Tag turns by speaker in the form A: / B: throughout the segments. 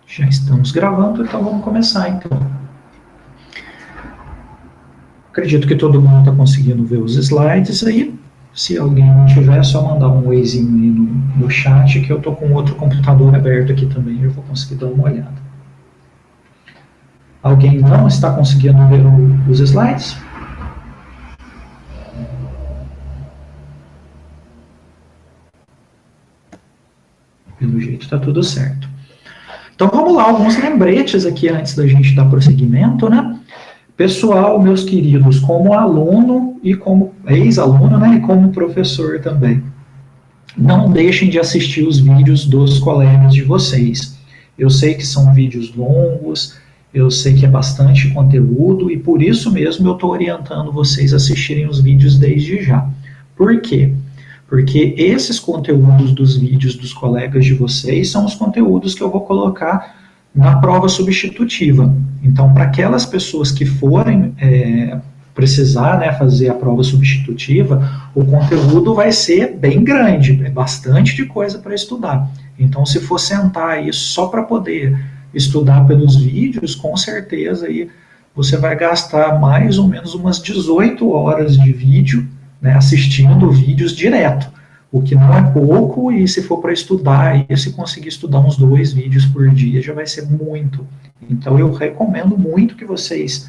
A: Já estamos gravando, então vamos começar, então. Acredito que todo mundo está conseguindo ver os slides aí. Se alguém não tiver, é só mandar um oizinho aí no chat, que eu estou com outro computador aberto aqui também, eu vou conseguir dar uma olhada. Alguém não está conseguindo ver os slides? Pelo jeito está tudo certo. Então vamos lá, alguns lembretes aqui antes da gente dar prosseguimento, né? Pessoal, meus queridos, como aluno e como ex-aluno, né, e como professor também, não deixem de assistir os vídeos dos colegas de vocês. Eu sei que são vídeos longos, eu sei que é bastante conteúdo e por isso mesmo eu estou orientando vocês a assistirem os vídeos desde já. Por quê? Porque esses conteúdos dos vídeos dos colegas de vocês são os conteúdos que eu vou colocar na prova substitutiva. Então, para aquelas pessoas que forem precisar, né, fazer a prova substitutiva, o conteúdo vai ser bem grande, é bastante de coisa para estudar. Então, se for sentar aí só para poder estudar pelos vídeos, com certeza aí você vai gastar mais ou menos umas 18 horas de vídeo, né, assistindo vídeos direto, o que não é pouco, e se for para estudar, e se conseguir estudar uns 2 vídeos por dia, já vai ser muito. Então eu recomendo muito que vocês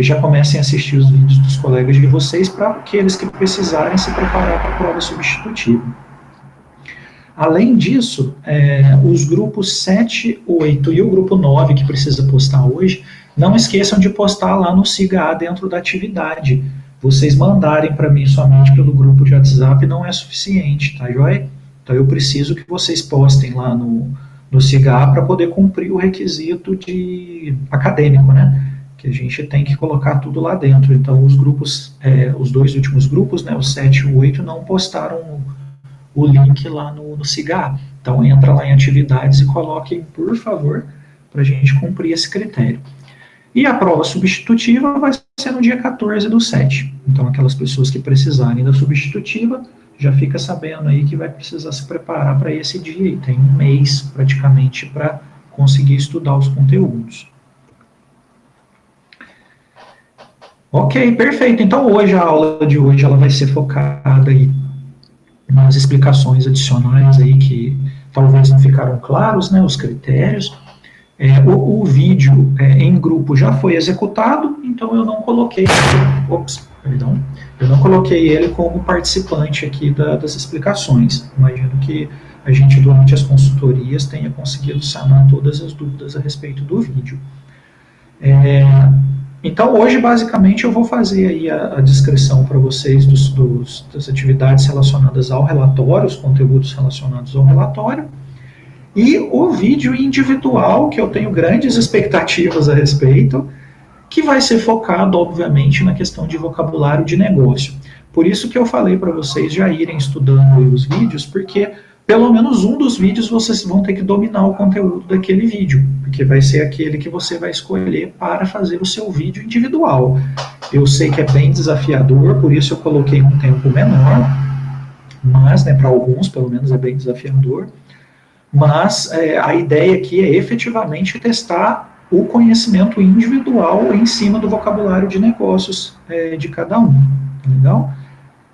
A: já comecem a assistir os vídeos dos colegas de vocês para aqueles que precisarem se preparar para a prova substitutiva. Além disso, os grupos 7, 8 e o grupo 9, que precisa postar hoje, não esqueçam de postar lá no SIGA dentro da atividade. Vocês mandarem para mim somente pelo grupo de WhatsApp não é suficiente, tá joia? Então eu preciso que vocês postem lá no SIGA para poder cumprir o requisito acadêmico, né? Que a gente tem que colocar tudo lá dentro. Então os grupos, os 2 últimos grupos, né, o 7 e o 8, não postaram o link lá no SIGA. Então entra lá em atividades e coloquem, por favor, para a gente cumprir esse critério. E a prova substitutiva vai ser no dia 14/7. Então, aquelas pessoas que precisarem da substitutiva, já fica sabendo aí que vai precisar se preparar para esse dia. E tem um mês, praticamente, para conseguir estudar os conteúdos. Ok, perfeito. Então, hoje, a aula de hoje, ela vai ser focada aí nas explicações adicionais aí que talvez não ficaram claros, né, os critérios. O vídeo em grupo já foi executado, então eu não coloquei, eu não coloquei ele como participante aqui das explicações. Imagino que a gente, durante as consultorias, tenha conseguido sanar todas as dúvidas a respeito do vídeo. Então, hoje, basicamente, eu vou fazer aí a descrição para vocês das atividades relacionadas ao relatório, os conteúdos relacionados ao relatório, e o vídeo individual, que eu tenho grandes expectativas a respeito, que vai ser focado, obviamente, na questão de vocabulário de negócio. Por isso que eu falei para vocês já irem estudando os vídeos, porque pelo menos um dos vídeos vocês vão ter que dominar o conteúdo daquele vídeo, porque vai ser aquele que você vai escolher para fazer o seu vídeo individual. Eu sei que é bem desafiador, por isso eu coloquei um tempo menor, mas, né, para alguns, pelo menos, é bem desafiador. Mas a ideia aqui é efetivamente testar o conhecimento individual em cima do vocabulário de negócios de cada um, legal?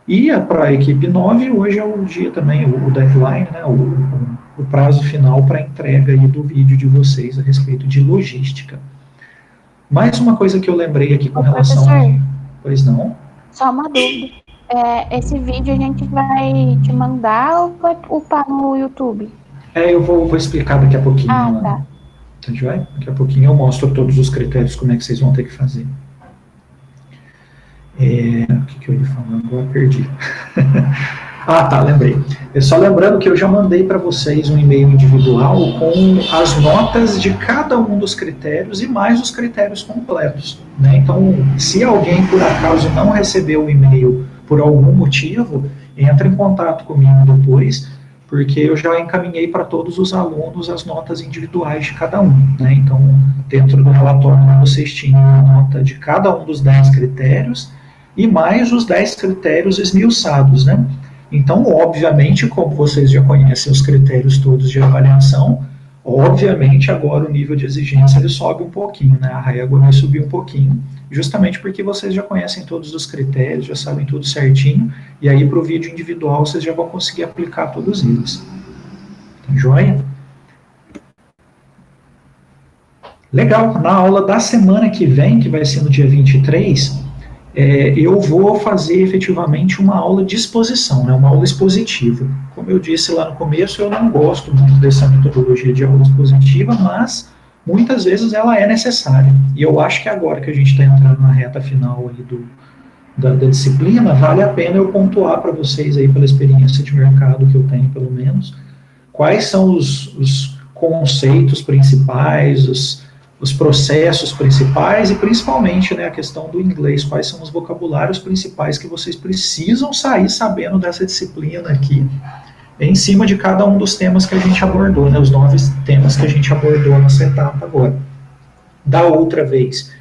A: E para a equipe 9, hoje é o dia também, o deadline, né, o prazo final para a entrega aí do vídeo de vocês a respeito de logística. Mais uma coisa que eu lembrei aqui com relação...
B: Professor,
A: pois não?
B: Só uma dúvida. Esse vídeo a gente vai te mandar ou vai upar no YouTube?
A: Eu vou explicar daqui a pouquinho.
B: Ah, tá.
A: Daqui a pouquinho eu mostro todos os critérios, como é que vocês vão ter que fazer. O que eu ia falar agora? Perdi. Tá, lembrei. Só lembrando que eu já mandei para vocês um e-mail individual com as notas de cada um dos critérios e mais os critérios completos, né? Então, se alguém por acaso não recebeu o e-mail por algum motivo, entre em contato comigo depois, porque eu já encaminhei para todos os alunos as notas individuais de cada um, né? Então, dentro do relatório, vocês tinham a nota de cada um dos 10 critérios e mais os 10 critérios esmiuçados, né? Então, obviamente, como vocês já conhecem os critérios todos de avaliação, Obviamente, agora o nível de exigência ele sobe um pouquinho, né? A régua vai subir um pouquinho, justamente porque vocês já conhecem todos os critérios, já sabem tudo certinho, e aí para o vídeo individual vocês já vão conseguir aplicar todos eles. Tá joia? Legal, na aula da semana que vem, que vai ser no dia 23, eu vou fazer efetivamente uma aula de exposição, né, uma aula expositiva. Como eu disse lá no começo, eu não gosto muito dessa metodologia de aula expositiva, mas muitas vezes ela é necessária. E eu acho que agora que a gente está entrando na reta final aí da disciplina, vale a pena eu pontuar para vocês aí, pela experiência de mercado que eu tenho, pelo menos, quais são os conceitos principais, os processos principais e principalmente, né, a questão do inglês, quais são os vocabulários principais que vocês precisam sair sabendo dessa disciplina aqui, em cima de cada um dos temas que a gente abordou, né, os 9 temas que a gente abordou nessa etapa agora. Da outra vez,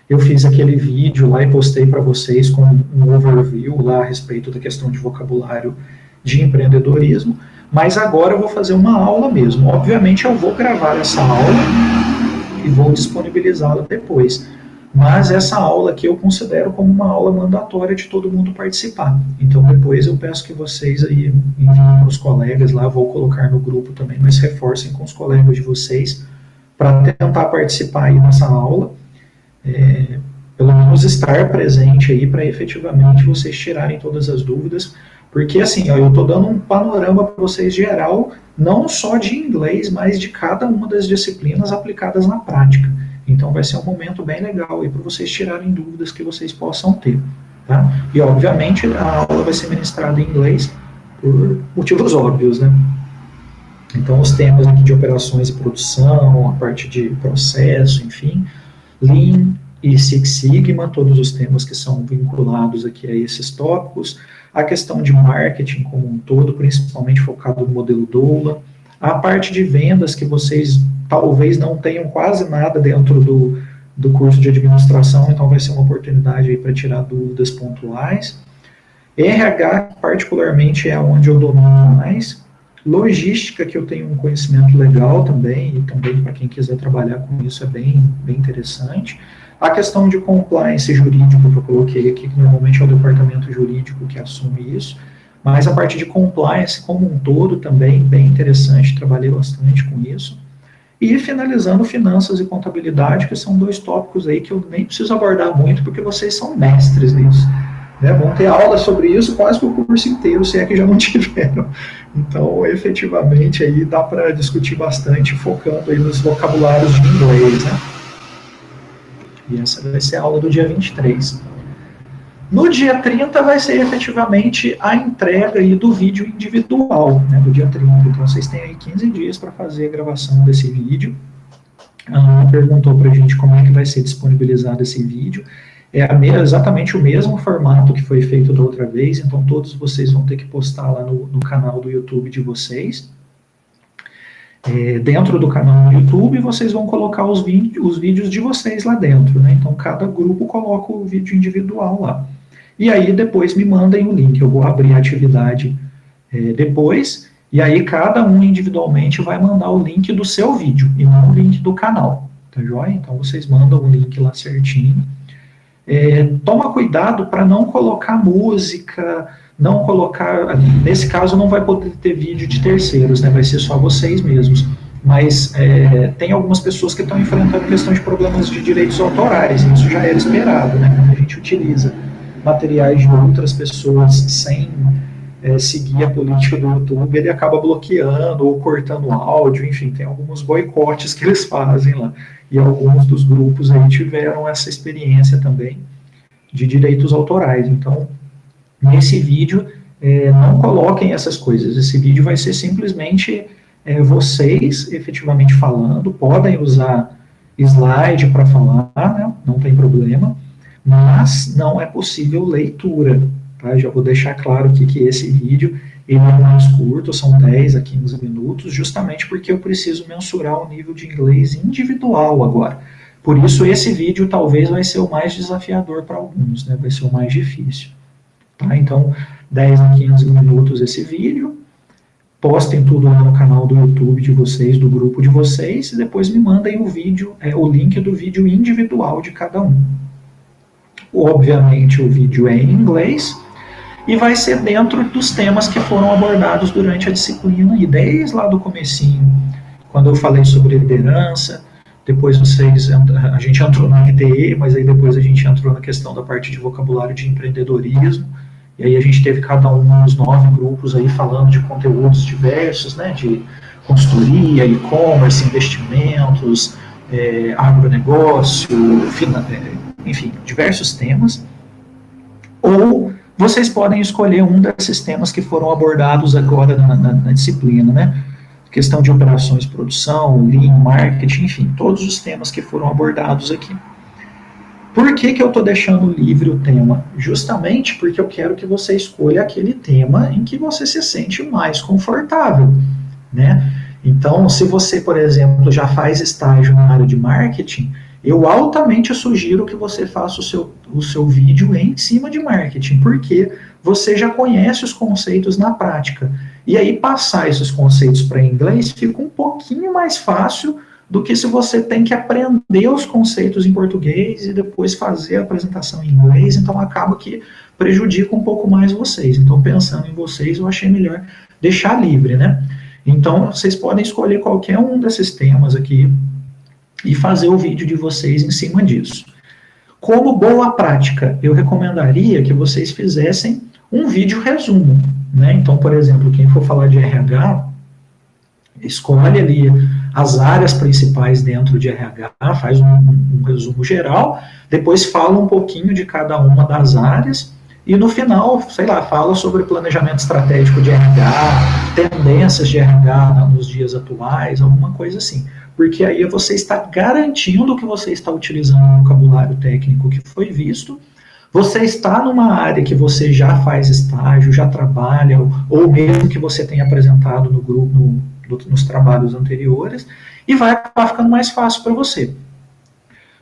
A: eu fiz aquele vídeo lá e postei para vocês com um overview lá a respeito da questão de vocabulário de empreendedorismo, mas agora eu vou fazer uma aula mesmo. Obviamente eu vou gravar essa aula e vou disponibilizá-la depois. Mas essa aula aqui eu considero como uma aula mandatória de todo mundo participar. Então depois eu peço que vocês aí enviem para os colegas lá, vou colocar no grupo também, mas reforcem com os colegas de vocês para tentar participar aí nessa aula, pelo menos estar presente aí para efetivamente vocês tirarem todas as dúvidas, porque assim, ó, eu estou dando um panorama para vocês geral, não só de inglês, mas de cada uma das disciplinas aplicadas na prática. Então vai ser um momento bem legal aí para vocês tirarem dúvidas que vocês possam ter. Tá? E obviamente a aula vai ser ministrada em inglês por motivos óbvios, né? Então os temas aqui de operações e produção, a parte de processo, enfim, Lean e Six Sigma, todos os temas que são vinculados aqui a esses tópicos, a questão de marketing como um todo, principalmente focado no modelo Doula, a parte de vendas que vocês talvez não tenham quase nada dentro do curso de administração, então vai ser uma oportunidade aí para tirar dúvidas pontuais. RH, particularmente, é onde eu domino mais. Logística, que eu tenho um conhecimento legal também, e também para quem quiser trabalhar com isso é bem interessante. A questão de compliance jurídico que eu coloquei aqui, que normalmente é o departamento jurídico que assume isso, mas a parte de compliance como um todo também, bem interessante, trabalhei bastante com isso. E finalizando finanças e contabilidade, que são 2 tópicos aí que eu nem preciso abordar muito, porque vocês são mestres nisso. Né? Vão ter aula sobre isso quase que o curso inteiro, se é que já não tiveram. Então, efetivamente, aí dá para discutir bastante, focando aí nos vocabulários de inglês, né? E essa vai ser a aula do dia 23. No dia 30 vai ser efetivamente a entrega aí do vídeo individual, né, do dia 30. Então vocês têm aí 15 dias para fazer a gravação desse vídeo. A Ana perguntou para a gente como é que vai ser disponibilizado esse vídeo. É exatamente o mesmo formato que foi feito da outra vez, então todos vocês vão ter que postar lá no canal do YouTube de vocês. Dentro do canal no YouTube, vocês vão colocar os vídeos de vocês lá dentro, né? Então, cada grupo coloca o vídeo individual lá. E aí, depois me mandem o link. Eu vou abrir a atividade depois, e aí cada um individualmente vai mandar o link do seu vídeo, e não o link do canal, tá joia? Então, vocês mandam o link lá certinho. Toma cuidado para não colocar música, não colocar, nesse caso não vai poder ter vídeo de terceiros, né, vai ser só vocês mesmos, mas tem algumas pessoas que estão enfrentando questão de problemas de direitos autorais, e isso já era esperado, né, quando a gente utiliza materiais de outras pessoas sem seguir a política do YouTube, ele acaba bloqueando ou cortando áudio, enfim, tem alguns boicotes que eles fazem lá, e alguns dos grupos aí tiveram essa experiência também de direitos autorais. Então, nesse vídeo, não coloquem essas coisas. Esse vídeo vai ser simplesmente vocês efetivamente falando, podem usar slide para falar, né? Não tem problema, mas não é possível leitura. Tá? Já vou deixar claro aqui que esse vídeo ele é mais curto, são 10 a 15 minutos, justamente porque eu preciso mensurar o nível de inglês individual agora. Por isso, esse vídeo talvez vai ser o mais desafiador para alguns, né? Vai ser o mais difícil. Tá? Então, 10 a 15 minutos esse vídeo. postem tudo lá no canal do YouTube de vocês, do grupo de vocês, e depois me mandem o vídeo, o link do vídeo individual de cada um. Obviamente o vídeo é em inglês, e vai ser dentro dos temas que foram abordados durante a disciplina, e desde lá do comecinho, quando eu falei sobre liderança, depois a gente entrou na RTE, mas aí depois a gente entrou na questão da parte de vocabulário de empreendedorismo, e aí a gente teve cada um dos 9 grupos aí falando de conteúdos diversos, né, de consultoria, e-commerce, investimentos, agronegócio, enfim, diversos temas. Ou vocês podem escolher um desses temas que foram abordados agora na disciplina, né? Questão de operações de produção, lean, marketing, enfim, todos os temas que foram abordados aqui. Por que eu estou deixando livre o tema? Justamente porque eu quero que você escolha aquele tema em que você se sente mais confortável, né? Então, se você, por exemplo, já faz estágio na área de marketing, eu altamente sugiro que você faça o seu vídeo em cima de marketing, porque você já conhece os conceitos na prática. E aí, passar esses conceitos para inglês fica um pouquinho mais fácil do que se você tem que aprender os conceitos em português e depois fazer a apresentação em inglês, então acaba que prejudica um pouco mais vocês. Então, pensando em vocês, eu achei melhor deixar livre, né? Então, vocês podem escolher qualquer um desses temas aqui e fazer o vídeo de vocês em cima disso. Como boa prática, eu recomendaria que vocês fizessem um vídeo resumo, né? Então, por exemplo, quem for falar de RH, escolhe ali as áreas principais dentro de RH, faz um resumo geral, depois fala um pouquinho de cada uma das áreas, e no final, sei lá, fala sobre planejamento estratégico de RH, tendências de RH nos dias atuais, alguma coisa assim. Porque aí você está garantindo que você está utilizando o vocabulário técnico que foi visto, você está numa área que você já faz estágio, já trabalha, ou mesmo que você tenha apresentado no grupo, nos trabalhos anteriores, e vai acabar ficando mais fácil para você.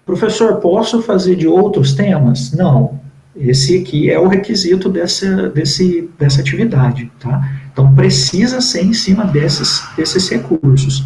A: Professor, posso fazer de outros temas? Não. Esse aqui é o requisito dessa atividade, tá? Então, precisa ser em cima desses recursos.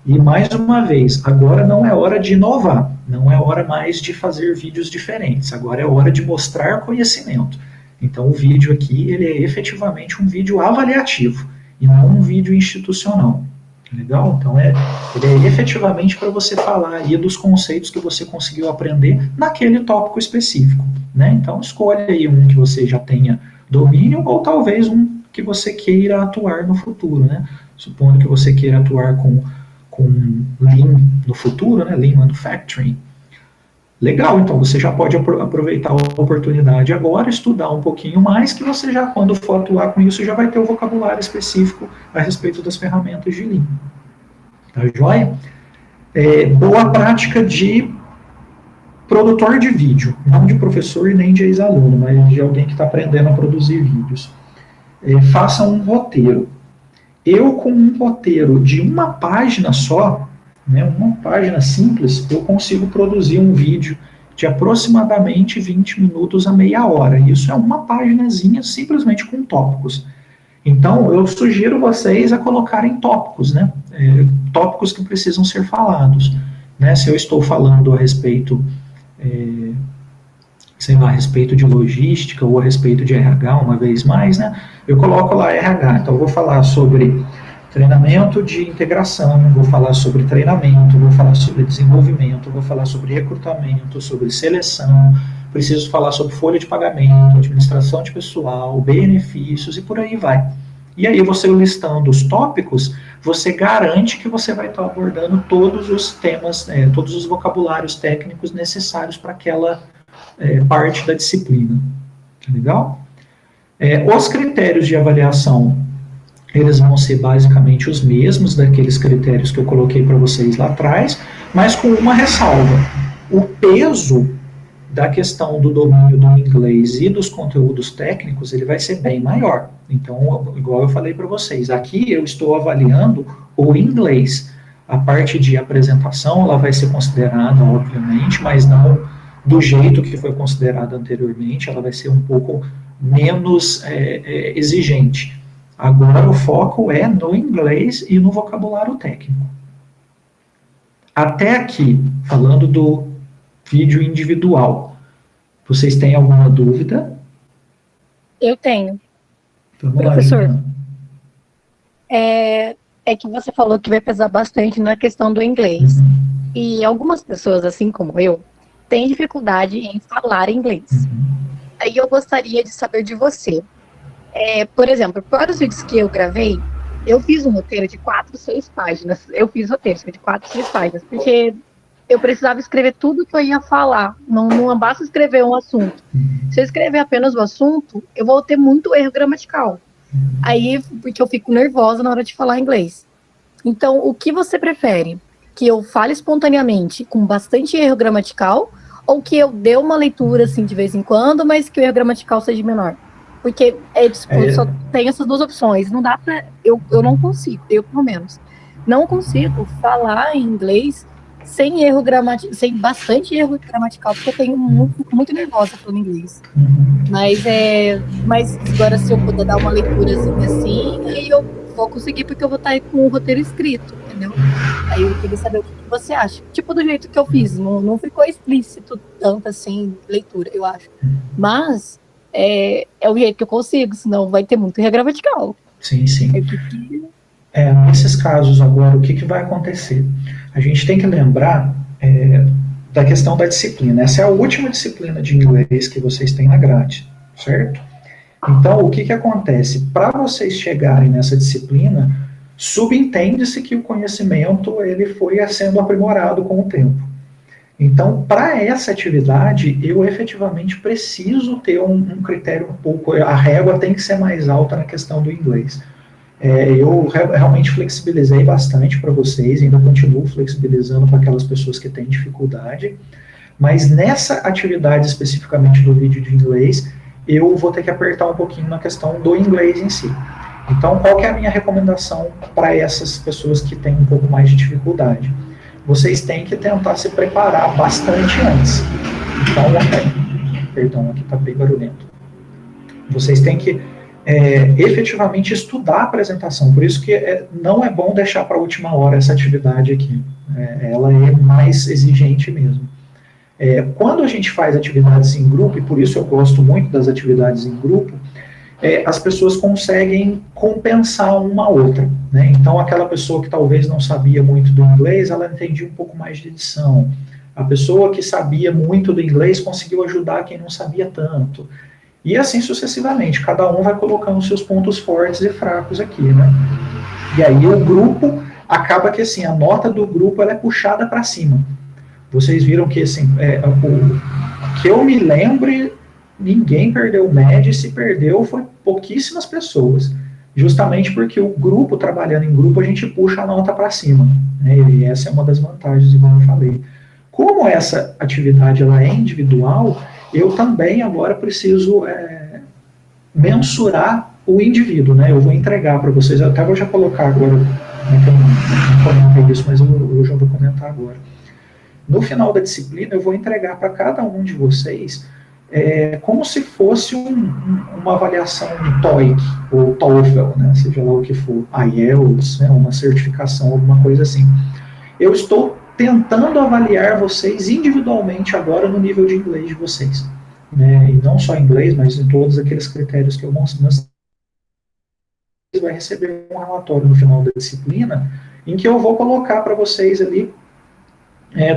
A: E, mais uma vez, agora não é hora de inovar, não é hora mais de fazer vídeos diferentes, agora é hora de mostrar conhecimento. Então, o vídeo aqui, ele é efetivamente um vídeo avaliativo, e não um vídeo institucional. Legal? Então, ele é efetivamente para você falar aí dos conceitos que você conseguiu aprender naquele tópico específico, né? Então, escolha aí um que você já tenha domínio, ou talvez um que você queira atuar no futuro, né? Supondo que você queira atuar com Lean no futuro, né? Lean Manufacturing. Legal, então você já pode aproveitar a oportunidade agora, estudar um pouquinho mais, que você já, quando for atuar com isso, já vai ter o vocabulário específico a respeito das ferramentas de Lean. Tá joia? Boa prática de produtor de vídeo, não de professor e nem de ex-aluno, mas de alguém que está aprendendo a produzir vídeos. Faça um roteiro. Eu, com um roteiro de uma página só, né, uma página simples, eu consigo produzir um vídeo de aproximadamente 20 minutos a meia hora. Isso é uma paginazinha simplesmente com tópicos. Então, eu sugiro vocês a colocarem tópicos, né? Tópicos que precisam ser falados. Né? Se eu estou falando a respeito, sei lá, a respeito de logística ou a respeito de RH, uma vez mais, né? Eu coloco lá RH. Então, eu vou falar sobre treinamento de integração, vou falar sobre treinamento, vou falar sobre desenvolvimento, vou falar sobre recrutamento, sobre seleção, preciso falar sobre folha de pagamento, administração de pessoal, benefícios e por aí vai. E aí você listando os tópicos, você garante que você vai estar abordando todos os temas, todos os vocabulários técnicos necessários para aquela parte da disciplina. Tá legal? Os critérios de avaliação, eles vão ser basicamente os mesmos daqueles critérios que eu coloquei para vocês lá atrás, mas com uma ressalva. O peso da questão do domínio do inglês e dos conteúdos técnicos, ele vai ser bem maior. Então, igual eu falei para vocês, aqui eu estou avaliando o inglês. A parte de apresentação, ela vai ser considerada, obviamente, mas não do jeito que foi considerada anteriormente, ela vai ser um pouco menos exigente. Agora o foco é no inglês e no vocabulário técnico. Até aqui, falando do vídeo individual, vocês têm alguma dúvida?
C: Eu tenho.
A: Vamos
C: Professor,
A: lá, Juliana.
C: é que você falou que vai pesar bastante na questão do inglês.
A: Uhum.
C: E algumas pessoas, assim como eu, têm dificuldade em falar inglês.
A: Uhum.
C: Aí eu gostaria de saber de você. Por exemplo, para os vídeos que eu gravei, eu fiz um roteiro de 4, 6 páginas. Eu fiz roteiro de 4, 6 páginas, porque eu precisava escrever tudo que eu ia falar. Não basta escrever um assunto. Se eu escrever apenas o assunto, eu vou ter muito erro gramatical. Aí, porque eu fico nervosa na hora de falar inglês. Então, o que você prefere? Que eu fale espontaneamente, com bastante erro gramatical, ou que eu dê uma leitura, assim, de vez em quando, mas que o erro gramatical seja menor? Porque, só tem essas duas opções. Não dá pra... Eu não consigo, eu pelo menos. Não consigo falar em inglês sem erro gramatical, sem bastante erro gramatical, porque eu fico muito nervosa falando inglês.
A: Uhum.
C: Mas agora, se eu puder dar uma leiturazinha assim, aí eu vou conseguir, porque eu vou estar aí com o roteiro escrito, entendeu? Aí eu queria saber o que você acha. Tipo, do jeito que eu fiz, não ficou explícito tanto assim, leitura, eu acho. Mas é o jeito que eu consigo, senão vai ter muito erro gramatical.
A: Sim, sim. Nesses casos agora, o que vai acontecer? A gente tem que lembrar da questão da disciplina. Essa é a última disciplina de inglês que vocês têm na grade, certo? Então, o que acontece? Para vocês chegarem nessa disciplina, subentende-se que o conhecimento ele foi sendo aprimorado com o tempo. Então, para essa atividade, eu efetivamente preciso ter um critério um pouco... A régua tem que ser mais alta na questão do inglês. Eu realmente flexibilizei bastante para vocês, ainda continuo flexibilizando para aquelas pessoas que têm dificuldade, mas nessa atividade especificamente do vídeo de inglês, eu vou ter que apertar um pouquinho na questão do inglês em si. Então, qual que é a minha recomendação para essas pessoas que têm um pouco mais de dificuldade? Vocês têm que tentar se preparar bastante antes. Então, perdão, aqui está bem barulhento. Vocês têm que efetivamente estudar a apresentação, por isso que não é bom deixar para a última hora essa atividade aqui, ela é mais exigente mesmo. Quando a gente faz atividades em grupo, e por isso eu gosto muito das atividades em grupo, as pessoas conseguem compensar uma a outra, né? Então aquela pessoa que talvez não sabia muito do inglês, ela entendia um pouco mais de edição, a pessoa que sabia muito do inglês conseguiu ajudar quem não sabia tanto, e assim sucessivamente, cada um vai colocando seus pontos fortes e fracos aqui, né? E aí o grupo, acaba que assim, a nota do grupo ela é puxada para cima. Vocês viram que assim, que eu me lembre, ninguém perdeu média, e se perdeu foi pouquíssimas pessoas. Justamente porque o grupo, trabalhando em grupo, a gente puxa a nota para cima, né? E essa é uma das vantagens, igual eu falei. Como essa atividade ela é individual, eu também agora preciso mensurar o indivíduo, né? Eu vou entregar para vocês, até vou já colocar agora, né, que eu não comentei isso, mas eu já vou comentar agora. No final da disciplina, eu vou entregar para cada um de vocês como se fosse uma avaliação TOEIC ou TOEFL, né? Seja lá o que for, IELTS, né? Uma certificação, alguma coisa assim. Eu estou tentando avaliar vocês individualmente agora no nível de inglês de vocês, né? E não só em inglês, mas em todos aqueles critérios que eu mostrei. Você vai receber um relatório no final da disciplina em que eu vou colocar para vocês ali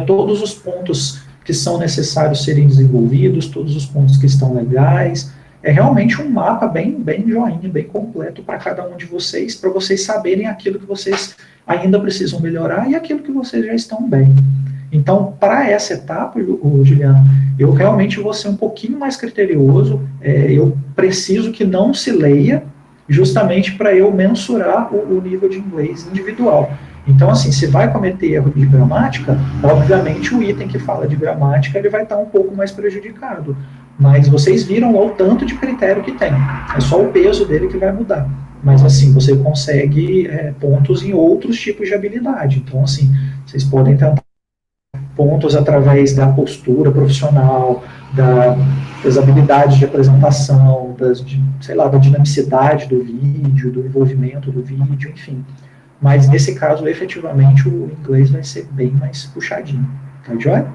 A: todos os pontos que são necessários serem desenvolvidos, todos os pontos que estão legais. É realmente um mapa bem joinha, bem completo para cada um de vocês, para vocês saberem aquilo que vocês ainda precisam melhorar e aquilo que vocês já estão bem. Então, para essa etapa, Juliano, eu realmente vou ser um pouquinho mais criterioso, eu preciso que não se leia, justamente para eu mensurar o nível de inglês individual. Então, assim, se vai cometer erro de gramática, obviamente o item que fala de gramática ele vai estar um pouco mais prejudicado. Mas vocês viram o tanto de critério que tem. É só o peso dele que vai mudar. Mas, assim, você consegue pontos em outros tipos de habilidade. Então, assim, vocês podem tentar pontos através da postura profissional, das habilidades de apresentação, sei lá, da dinamicidade do vídeo, do envolvimento do vídeo, enfim. Mas nesse caso, efetivamente, o inglês vai ser bem mais puxadinho. Tá joia?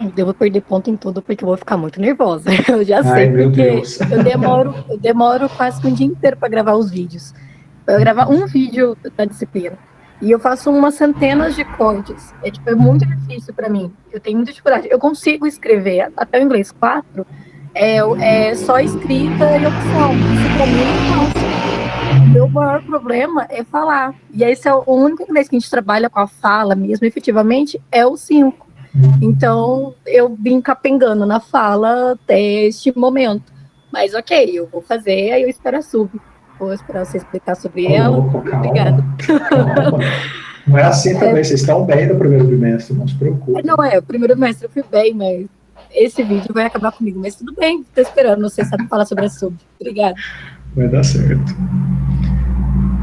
C: Eu devo perder ponto em tudo porque eu vou ficar muito nervosa. Eu já
A: Ai,
C: sei,
A: meu
C: porque
A: Deus.
C: eu demoro quase que um dia inteiro para gravar os vídeos. Eu gravar um vídeo da disciplina. E eu faço umas centenas de cortes. É muito difícil para mim. Eu tenho muita dificuldade. Eu consigo escrever até o inglês 4, é só escrita e opção. Isso para mim é fácil. O meu maior problema é falar. E esse é o único inglês que a gente trabalha com a fala mesmo, efetivamente, é o 5. Então, eu vim capengando na fala até este momento. Mas ok, eu vou fazer, aí eu espero a sub. Vou esperar você explicar sobre ela. Obrigada.
A: Calma. Não é assim também, vocês estão bem no primeiro bimestre, não se preocupe.
C: Não o primeiro bimestre eu fui bem, mas esse vídeo vai acabar comigo. Mas tudo bem, tô esperando você sabe falar sobre a sub. Obrigada.
A: Vai dar certo.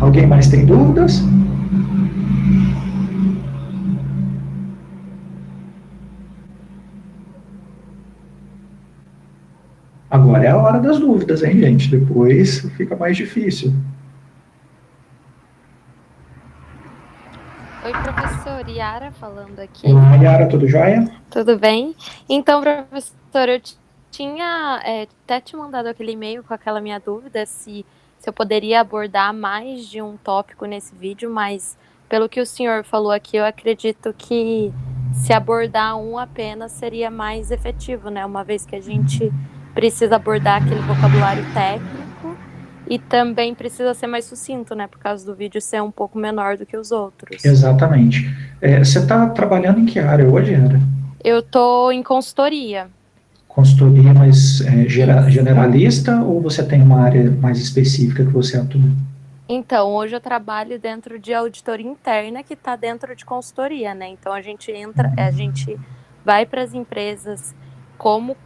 A: Alguém mais tem dúvidas? Agora é a hora das dúvidas, hein, gente? Depois fica mais difícil.
D: Oi, professor, Yara falando aqui.
A: Olá, Yara, tudo jóia?
D: Tudo bem? Então, professor, eu tinha até te mandado aquele e-mail com aquela minha dúvida se eu poderia abordar mais de um tópico nesse vídeo, mas pelo que o senhor falou aqui, eu acredito que se abordar um apenas seria mais efetivo, né? Uma vez que a gente precisa abordar aquele vocabulário técnico e também precisa ser mais sucinto, né? Por causa do vídeo ser um pouco menor do que os outros.
A: Exatamente. Você está trabalhando em que área hoje, Yara?
D: Eu estou em consultoria.
A: Consultoria mais generalista ou você tem uma área mais específica que você atua?
D: Então, hoje eu trabalho dentro de auditoria interna que está dentro de consultoria, né? Então a gente vai para as empresas como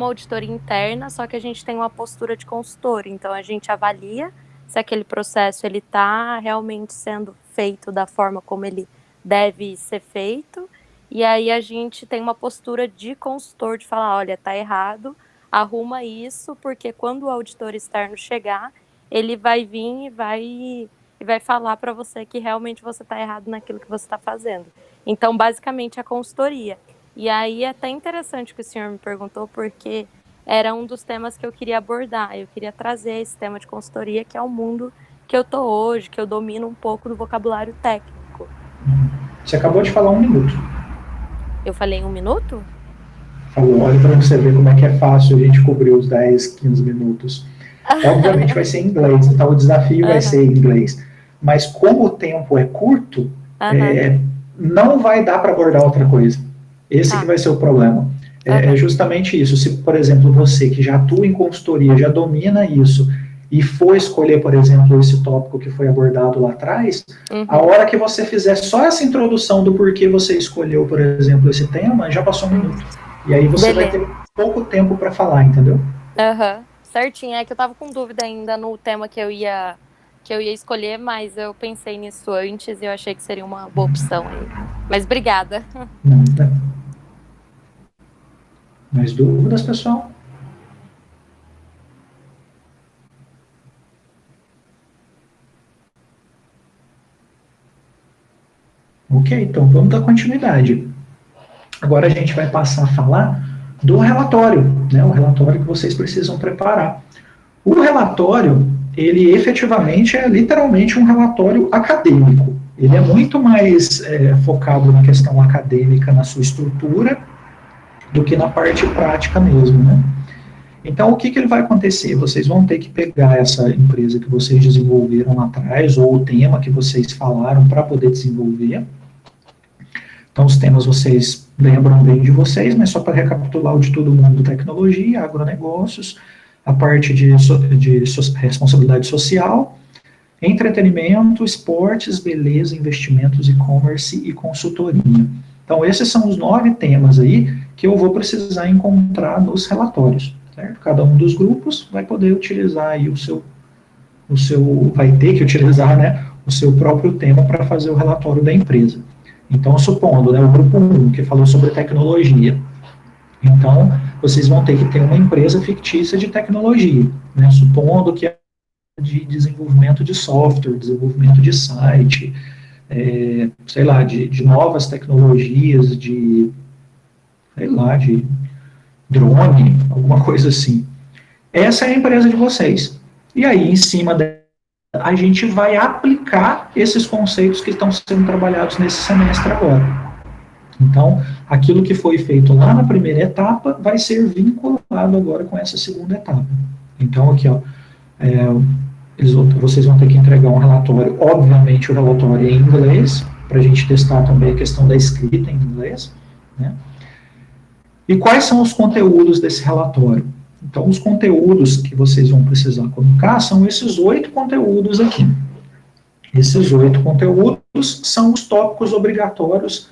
D: auditoria interna, só que a gente tem uma postura de consultor. Então a gente avalia se aquele processo ele está realmente sendo feito da forma como ele deve ser feito. E aí a gente tem uma postura de consultor de falar, olha, tá errado, arruma isso, porque quando o auditor externo chegar, ele vai vir e vai falar para você que realmente você está errado naquilo que você está fazendo. Então, basicamente, a consultoria. E aí é até interessante o que o senhor me perguntou, porque era um dos temas que eu queria abordar. Eu queria trazer esse tema de consultoria, que é o mundo que eu tô hoje, que eu domino um pouco do vocabulário técnico.
A: Você acabou de falar 1 minuto.
D: Eu falei 1 minuto?
A: Falou, olha para você ver como é que é fácil a gente cobrir os 10, 15 minutos. Obviamente vai ser em inglês, então o desafio vai ser em inglês. Mas como o tempo é curto, não vai dar para abordar outra coisa. Esse que vai ser o problema. É justamente isso. Se, por exemplo, você que já atua em consultoria, já domina isso, e for escolher, por exemplo, esse tópico que foi abordado lá atrás, a hora que você fizer só essa introdução do porquê você escolheu, por exemplo, esse tema, já passou 1 minuto. E aí você vai ter pouco tempo para falar, entendeu?
D: Certinho. É que eu tava com dúvida ainda no tema que eu ia escolher, mas eu pensei nisso antes e eu achei que seria uma boa opção aí. Mas obrigada.
A: Mais dúvidas, pessoal? Ok, então vamos dar continuidade. Agora a gente vai passar a falar do relatório, né? O relatório que vocês precisam preparar. O relatório, ele efetivamente é literalmente um relatório acadêmico. Ele é muito mais focado na questão acadêmica, na sua estrutura, do que na parte prática mesmo, né? Então, o que ele vai acontecer? Vocês vão ter que pegar essa empresa que vocês desenvolveram lá atrás, ou o tema que vocês falaram para poder desenvolver. Então, os temas vocês lembram bem de vocês, mas só para recapitular o de todo mundo, tecnologia, agronegócios, a parte de responsabilidade social, entretenimento, esportes, beleza, investimentos, e-commerce e consultoria. Então, esses são os 9 temas aí que eu vou precisar encontrar nos relatórios, certo? Cada um dos grupos vai poder utilizar aí vai ter que utilizar, né, o seu próprio tema para fazer o relatório da empresa. Então, supondo, né, o grupo 1, que falou sobre tecnologia, Então, vocês vão ter que ter uma empresa fictícia de tecnologia, né? Supondo que é de desenvolvimento de software, desenvolvimento de site, sei lá, de novas tecnologias, sei lá, de drone, alguma coisa assim. Essa é a empresa de vocês. E aí, em cima dela, a gente vai aplicar esses conceitos que estão sendo trabalhados nesse semestre agora. Então, aquilo que foi feito lá na primeira etapa vai ser vinculado agora com essa segunda etapa. Então, aqui, ó, vocês vão ter que entregar um relatório, obviamente o relatório é em inglês, para a gente testar também a questão da escrita em inglês, né? E quais são os conteúdos desse relatório? Então, os conteúdos que vocês vão precisar colocar são esses 8 conteúdos aqui. Esses 8 conteúdos são os tópicos obrigatórios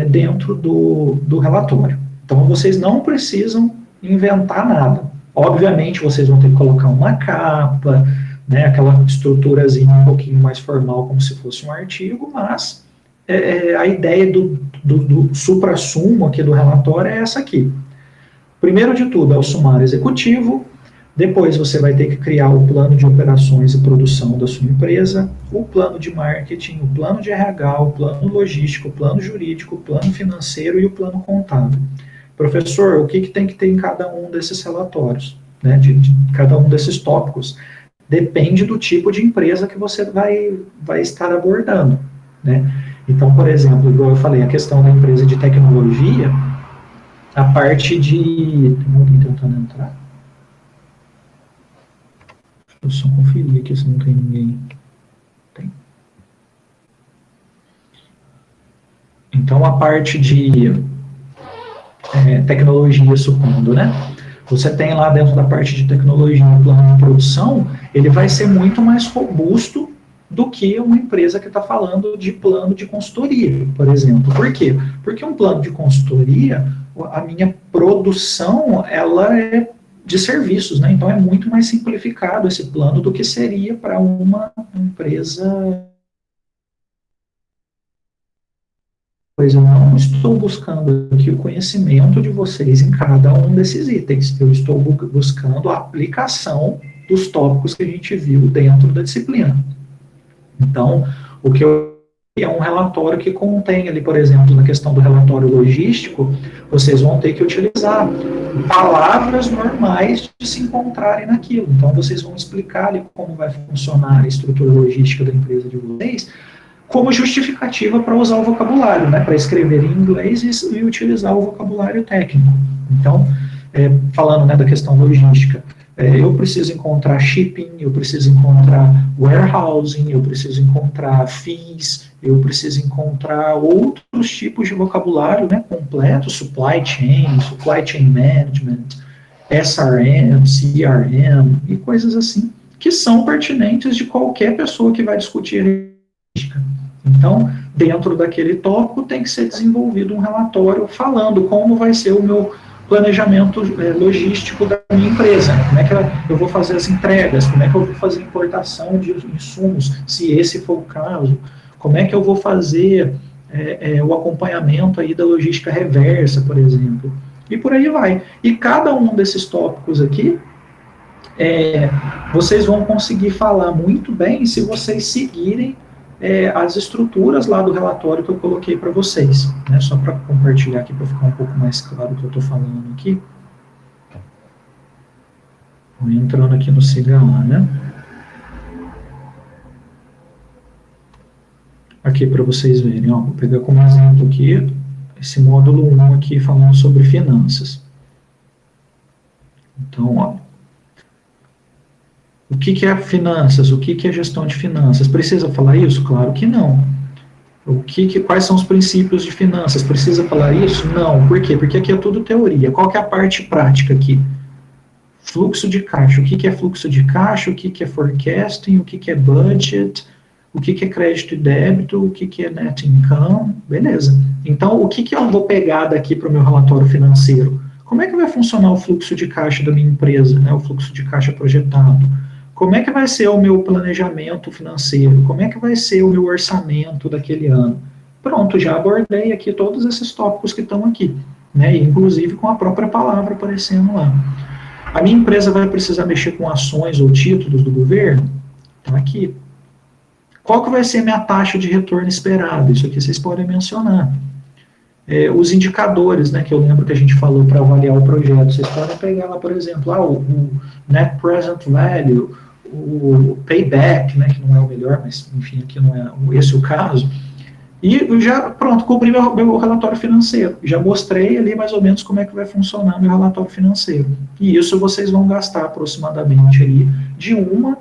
A: dentro do relatório. Então, vocês não precisam inventar nada. Obviamente, vocês vão ter que colocar uma capa, né, aquela estruturazinha um pouquinho mais formal, como se fosse um artigo, mas a ideia do suprassumo aqui do relatório é essa aqui. Primeiro de tudo é o sumário executivo, depois você vai ter que criar o plano de operações e produção da sua empresa, o plano de marketing, o plano de RH, o plano logístico, o plano jurídico, o plano financeiro e o plano contábil. Professor, o que tem que ter em cada um desses relatórios, né, de cada um desses tópicos? Depende do tipo de empresa que você vai estar abordando, né? Então, por exemplo, igual eu falei, a questão da empresa de tecnologia, a parte de... Tem alguém tentando entrar? Deixa eu só conferir aqui se não tem ninguém. Tem. Então, a parte de tecnologia, supondo, né? Você tem lá dentro da parte de tecnologia um plano de produção, ele vai ser muito mais robusto do que uma empresa que está falando de plano de consultoria, por exemplo. Por quê? Porque um plano de consultoria, a minha produção, ela é de serviços, né? Então é muito mais simplificado esse plano do que seria para uma empresa. Pois eu não estou buscando aqui o conhecimento de vocês em cada um desses itens. Eu estou buscando a aplicação dos tópicos que a gente viu dentro da disciplina. Então, o que é um relatório que contém ali, por exemplo, na questão do relatório logístico, vocês vão ter que utilizar palavras normais de se encontrarem naquilo. Então, vocês vão explicar ali como vai funcionar a estrutura logística da empresa de vocês, como justificativa para usar o vocabulário, né, para escrever em inglês e utilizar o vocabulário técnico. Então, falando, né, da questão logística, eu preciso encontrar shipping, eu preciso encontrar warehousing, eu preciso encontrar fees, eu preciso encontrar outros tipos de vocabulário, né, completo, supply chain management, SRM, CRM e coisas assim, que são pertinentes de qualquer pessoa que vai discutir logística. Então, dentro daquele tópico tem que ser desenvolvido um relatório falando como vai ser o meu planejamento logístico da minha empresa, como é que eu vou fazer as entregas, como é que eu vou fazer a importação de insumos, se esse for o caso, como é que eu vou fazer o acompanhamento aí da logística reversa, por exemplo, e por aí vai. E cada um desses tópicos aqui, vocês vão conseguir falar muito bem se vocês seguirem as estruturas lá do relatório que eu coloquei para vocês, né, só para compartilhar aqui, para ficar um pouco mais claro o que eu estou falando aqui. Vou entrando aqui no Siga Lá, né. Aqui para vocês verem, ó, vou pegar como exemplo aqui, esse módulo 1 aqui falando sobre finanças. Então, ó, o que é finanças? O que é gestão de finanças? Precisa falar isso? Claro que não. Quais são os princípios de finanças? Precisa falar isso? Não. Por quê? Porque aqui é tudo teoria. Qual que é a parte prática aqui? Fluxo de caixa. O que é fluxo de caixa? O que é forecasting? O que é budget? O que é crédito e débito? O que é net income? Beleza. Então, o que eu vou pegar daqui para o meu relatório financeiro? Como é que vai funcionar o fluxo de caixa da minha empresa, né? O fluxo de caixa projetado? Como é que vai ser o meu planejamento financeiro? Como é que vai ser o meu orçamento daquele ano? Pronto, já abordei aqui todos esses tópicos que estão aqui. né, inclusive com a própria palavra aparecendo lá. A minha empresa vai precisar mexer com ações ou títulos do governo? Está aqui. Qual que vai ser a minha taxa de retorno esperada? Isso aqui vocês podem mencionar. Os indicadores, né, que eu lembro que a gente falou para avaliar o projeto, vocês podem pegar lá, por exemplo, o Net Present Value, o Payback, né, que não é o melhor, mas enfim, aqui não é esse o caso, e eu já, pronto, cobri meu relatório financeiro, já mostrei ali mais ou menos como é que vai funcionar meu relatório financeiro, e isso vocês vão gastar aproximadamente aí de uma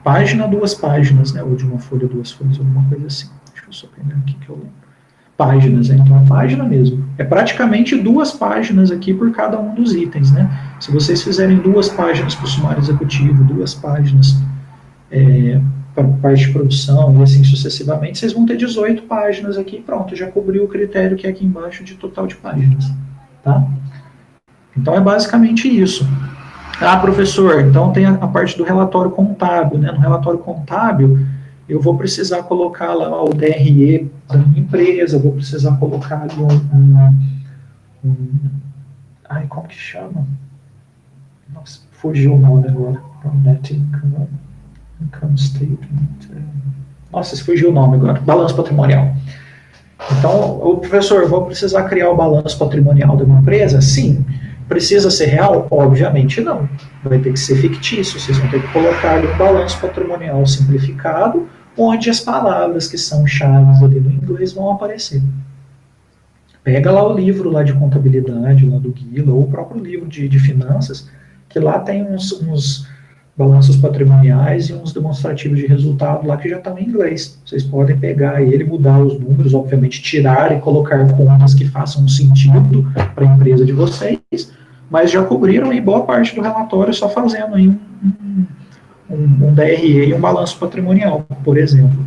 A: página, 2 páginas, né, ou de uma folha, 2 folhas, alguma coisa assim. Deixa eu só pegar aqui que eu lembro. Páginas, né? Então é página mesmo. É praticamente 2 páginas aqui por cada um dos itens, né? Se vocês fizerem 2 páginas para o sumário executivo, 2 páginas para a parte de produção e assim sucessivamente, vocês vão ter 18 páginas aqui, pronto, já cobriu o critério que é aqui embaixo de total de páginas, tá? Então é basicamente isso. Ah, professor, então tem a parte do relatório contábil, né? No relatório contábil, eu vou precisar colocar lá o DRE da minha empresa, vou precisar colocar ali como que chama? Nossa, fugiu o nome agora. Net Income Statement. Nossa, fugiu o nome agora. Balanço patrimonial. Então, o professor, eu vou precisar criar o balanço patrimonial da minha empresa? Sim. Precisa ser real? Obviamente não. Vai ter que ser fictício. Vocês vão ter que colocar ali um balanço patrimonial simplificado, onde as palavras que são chaves ali no inglês vão aparecer. Pega lá o livro lá de contabilidade, lá do Guila, ou o próprio livro de finanças, que lá tem uns balanços patrimoniais e uns demonstrativos de resultado lá que já estão em inglês. Vocês podem pegar ele, mudar os números, obviamente tirar e colocar contas que façam sentido para a empresa de vocês, mas já cobriram aí boa parte do relatório só fazendo aí um DRE e um balanço patrimonial, por exemplo.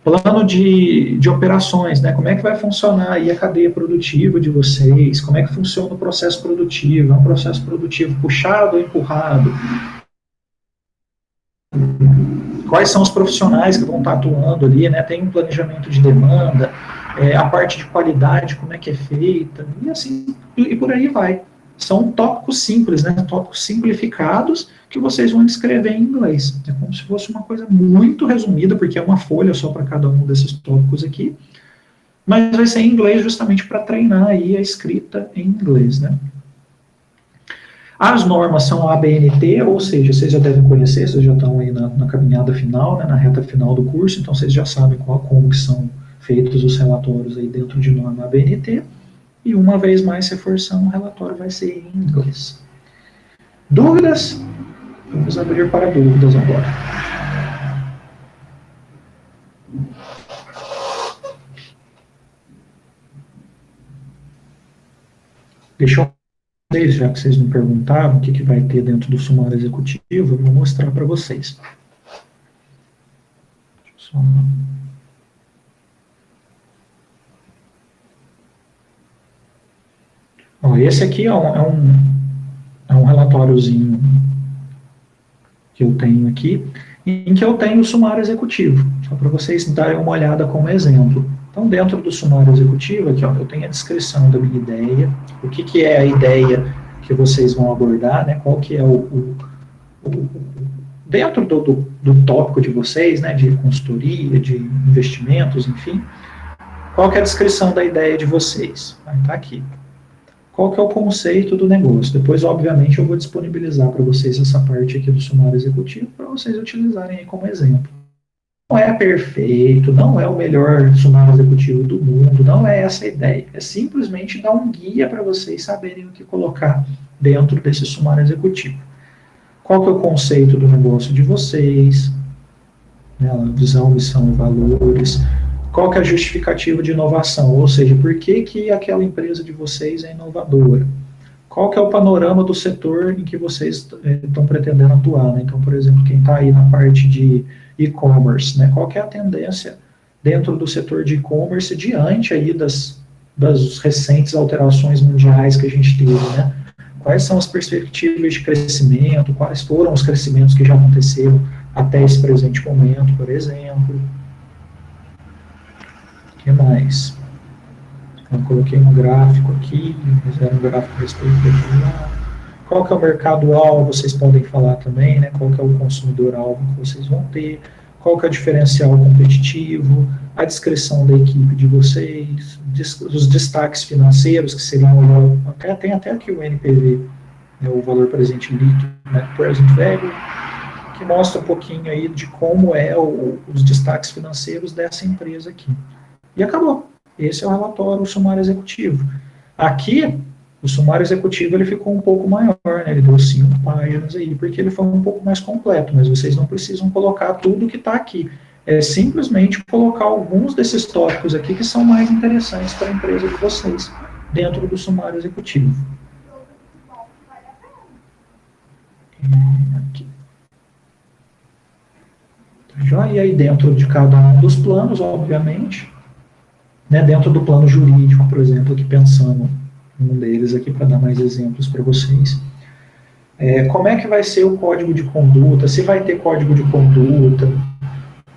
A: Plano de operações, né? Como é que vai funcionar aí a cadeia produtiva de vocês? Como é que funciona o processo produtivo? É um processo produtivo puxado ou empurrado? Quais são os profissionais que vão estar atuando ali, né? Tem um planejamento de demanda, a parte de qualidade, como é que é feita, e assim, e por aí vai. São tópicos simples, né? Tópicos simplificados que vocês vão escrever em inglês. É como se fosse uma coisa muito resumida, porque é uma folha só para cada um desses tópicos aqui, mas vai ser em inglês justamente para treinar aí a escrita em inglês, né? As normas são ABNT, ou seja, vocês já devem conhecer, vocês já estão aí na caminhada final, né, na reta final do curso, então vocês já sabem como que são feitos os relatórios aí dentro de norma ABNT, e uma vez mais reforçando, o relatório vai ser em inglês. Dúvidas? Vamos abrir para dúvidas agora. Deixa eu, já que vocês me perguntaram o que vai ter dentro do sumário executivo, eu vou mostrar para vocês. Deixa eu só... Ó, esse aqui é um relatóriozinho que eu tenho aqui, em que eu tenho o sumário executivo, só para vocês darem uma olhada como exemplo. Então, dentro do sumário executivo, aqui, ó, eu tenho a descrição da minha ideia, o que é a ideia que vocês vão abordar, né, qual que é dentro do tópico de vocês, né, de consultoria, de investimentos, enfim, qual que é a descrição da ideia de vocês? Vai estar aqui. Qual que é o conceito do negócio? Depois, obviamente, eu vou disponibilizar para vocês essa parte aqui do sumário executivo para vocês utilizarem aí como exemplo. Não é perfeito, não é o melhor sumário executivo do mundo, não é essa a ideia. É simplesmente dar um guia para vocês saberem o que colocar dentro desse sumário executivo. Qual que é o conceito do negócio de vocês? Né, a visão, missão e valores. Qual que é a justificativa de inovação? Ou seja, por que aquela empresa de vocês é inovadora? Qual que é o panorama do setor em que vocês estão pretendendo atuar? Né? Então, por exemplo, quem está aí na parte de e-commerce, né? Qual que é a tendência dentro do setor de e-commerce diante aí das recentes alterações mundiais que a gente teve, né? Quais são as perspectivas de crescimento? Quais foram os crescimentos que já aconteceram até esse presente momento, por exemplo? O que mais? Eu coloquei um gráfico aqui, fizeram um gráfico a respeito daquilo lá. Qual que é o mercado-alvo, vocês podem falar também, né? Qual que é o consumidor-alvo que vocês vão ter, qual que é o diferencial competitivo, a descrição da equipe de vocês, os destaques financeiros, que seriam, tem até aqui o NPV, né, o valor presente líquido, né, present value, que mostra um pouquinho aí de como os destaques financeiros dessa empresa aqui. E acabou. Esse é o relatório, o sumário executivo. Aqui, o sumário executivo ele ficou um pouco maior, né? Ele deu 5 páginas aí, porque ele foi um pouco mais completo, mas vocês não precisam colocar tudo que está aqui. É simplesmente colocar alguns desses tópicos aqui que são mais interessantes para a empresa de vocês, dentro do sumário executivo. Aqui. E aí dentro de cada um dos planos, obviamente, né, dentro do plano jurídico, por exemplo, aqui pensando um deles aqui para dar mais exemplos para vocês. Como é que vai ser o código de conduta, se vai ter código de conduta,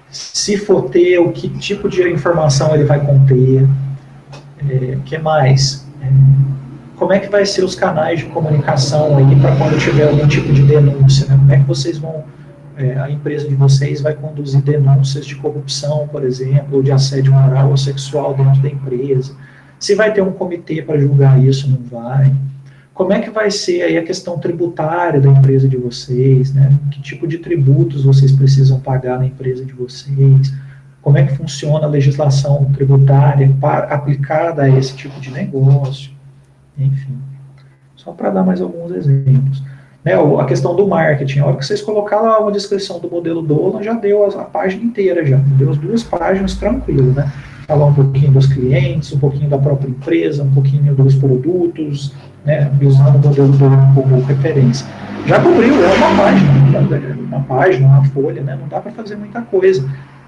A: se for ter, o que tipo de informação ele vai conter, que mais? Como é que vai ser os canais de comunicação aí para quando tiver algum tipo de denúncia, né? Como é que vocês vão, a empresa de vocês vai conduzir denúncias de corrupção, por exemplo, ou de assédio moral ou sexual dentro da empresa, se vai ter um comitê para julgar isso, não vai. Como é que vai ser aí a questão tributária da empresa de vocês, né? Que tipo de tributos vocês precisam pagar na empresa de vocês? Como é que funciona a legislação tributária aplicada a esse tipo de negócio? Enfim, só para dar mais alguns exemplos. Né, a questão do marketing, a hora que vocês colocaram lá uma descrição do modelo Dolan, já deu a página inteira, já deu as 2 páginas tranquilo, né? Falar um pouquinho dos clientes, um pouquinho da própria empresa, um pouquinho dos produtos, né, usando o modelo Dolan como referência. Já cobriu, uma página, uma folha, né, não dá para fazer muita coisa.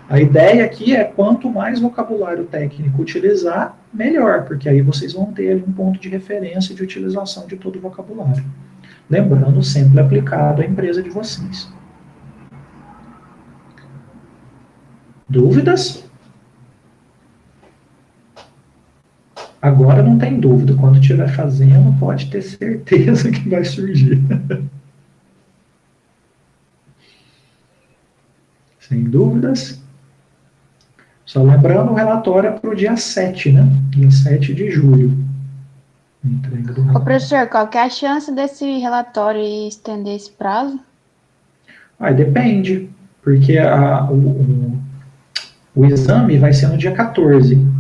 A: A ideia aqui é quanto mais vocabulário técnico utilizar, melhor, porque aí vocês vão ter um ponto de referência de utilização de todo o vocabulário. Lembrando, sempre aplicado à empresa de vocês. Dúvidas? Agora não tem dúvida. Quando estiver fazendo, pode ter certeza que vai surgir. Sem dúvidas? Só lembrando, o relatório é para o dia 7, né? Dia 7 de julho. Entrega do
B: Ô,
A: relatório.
B: professor, qual que é a chance desse relatório estender esse prazo?
A: Aí depende, porque o exame vai ser no dia 14.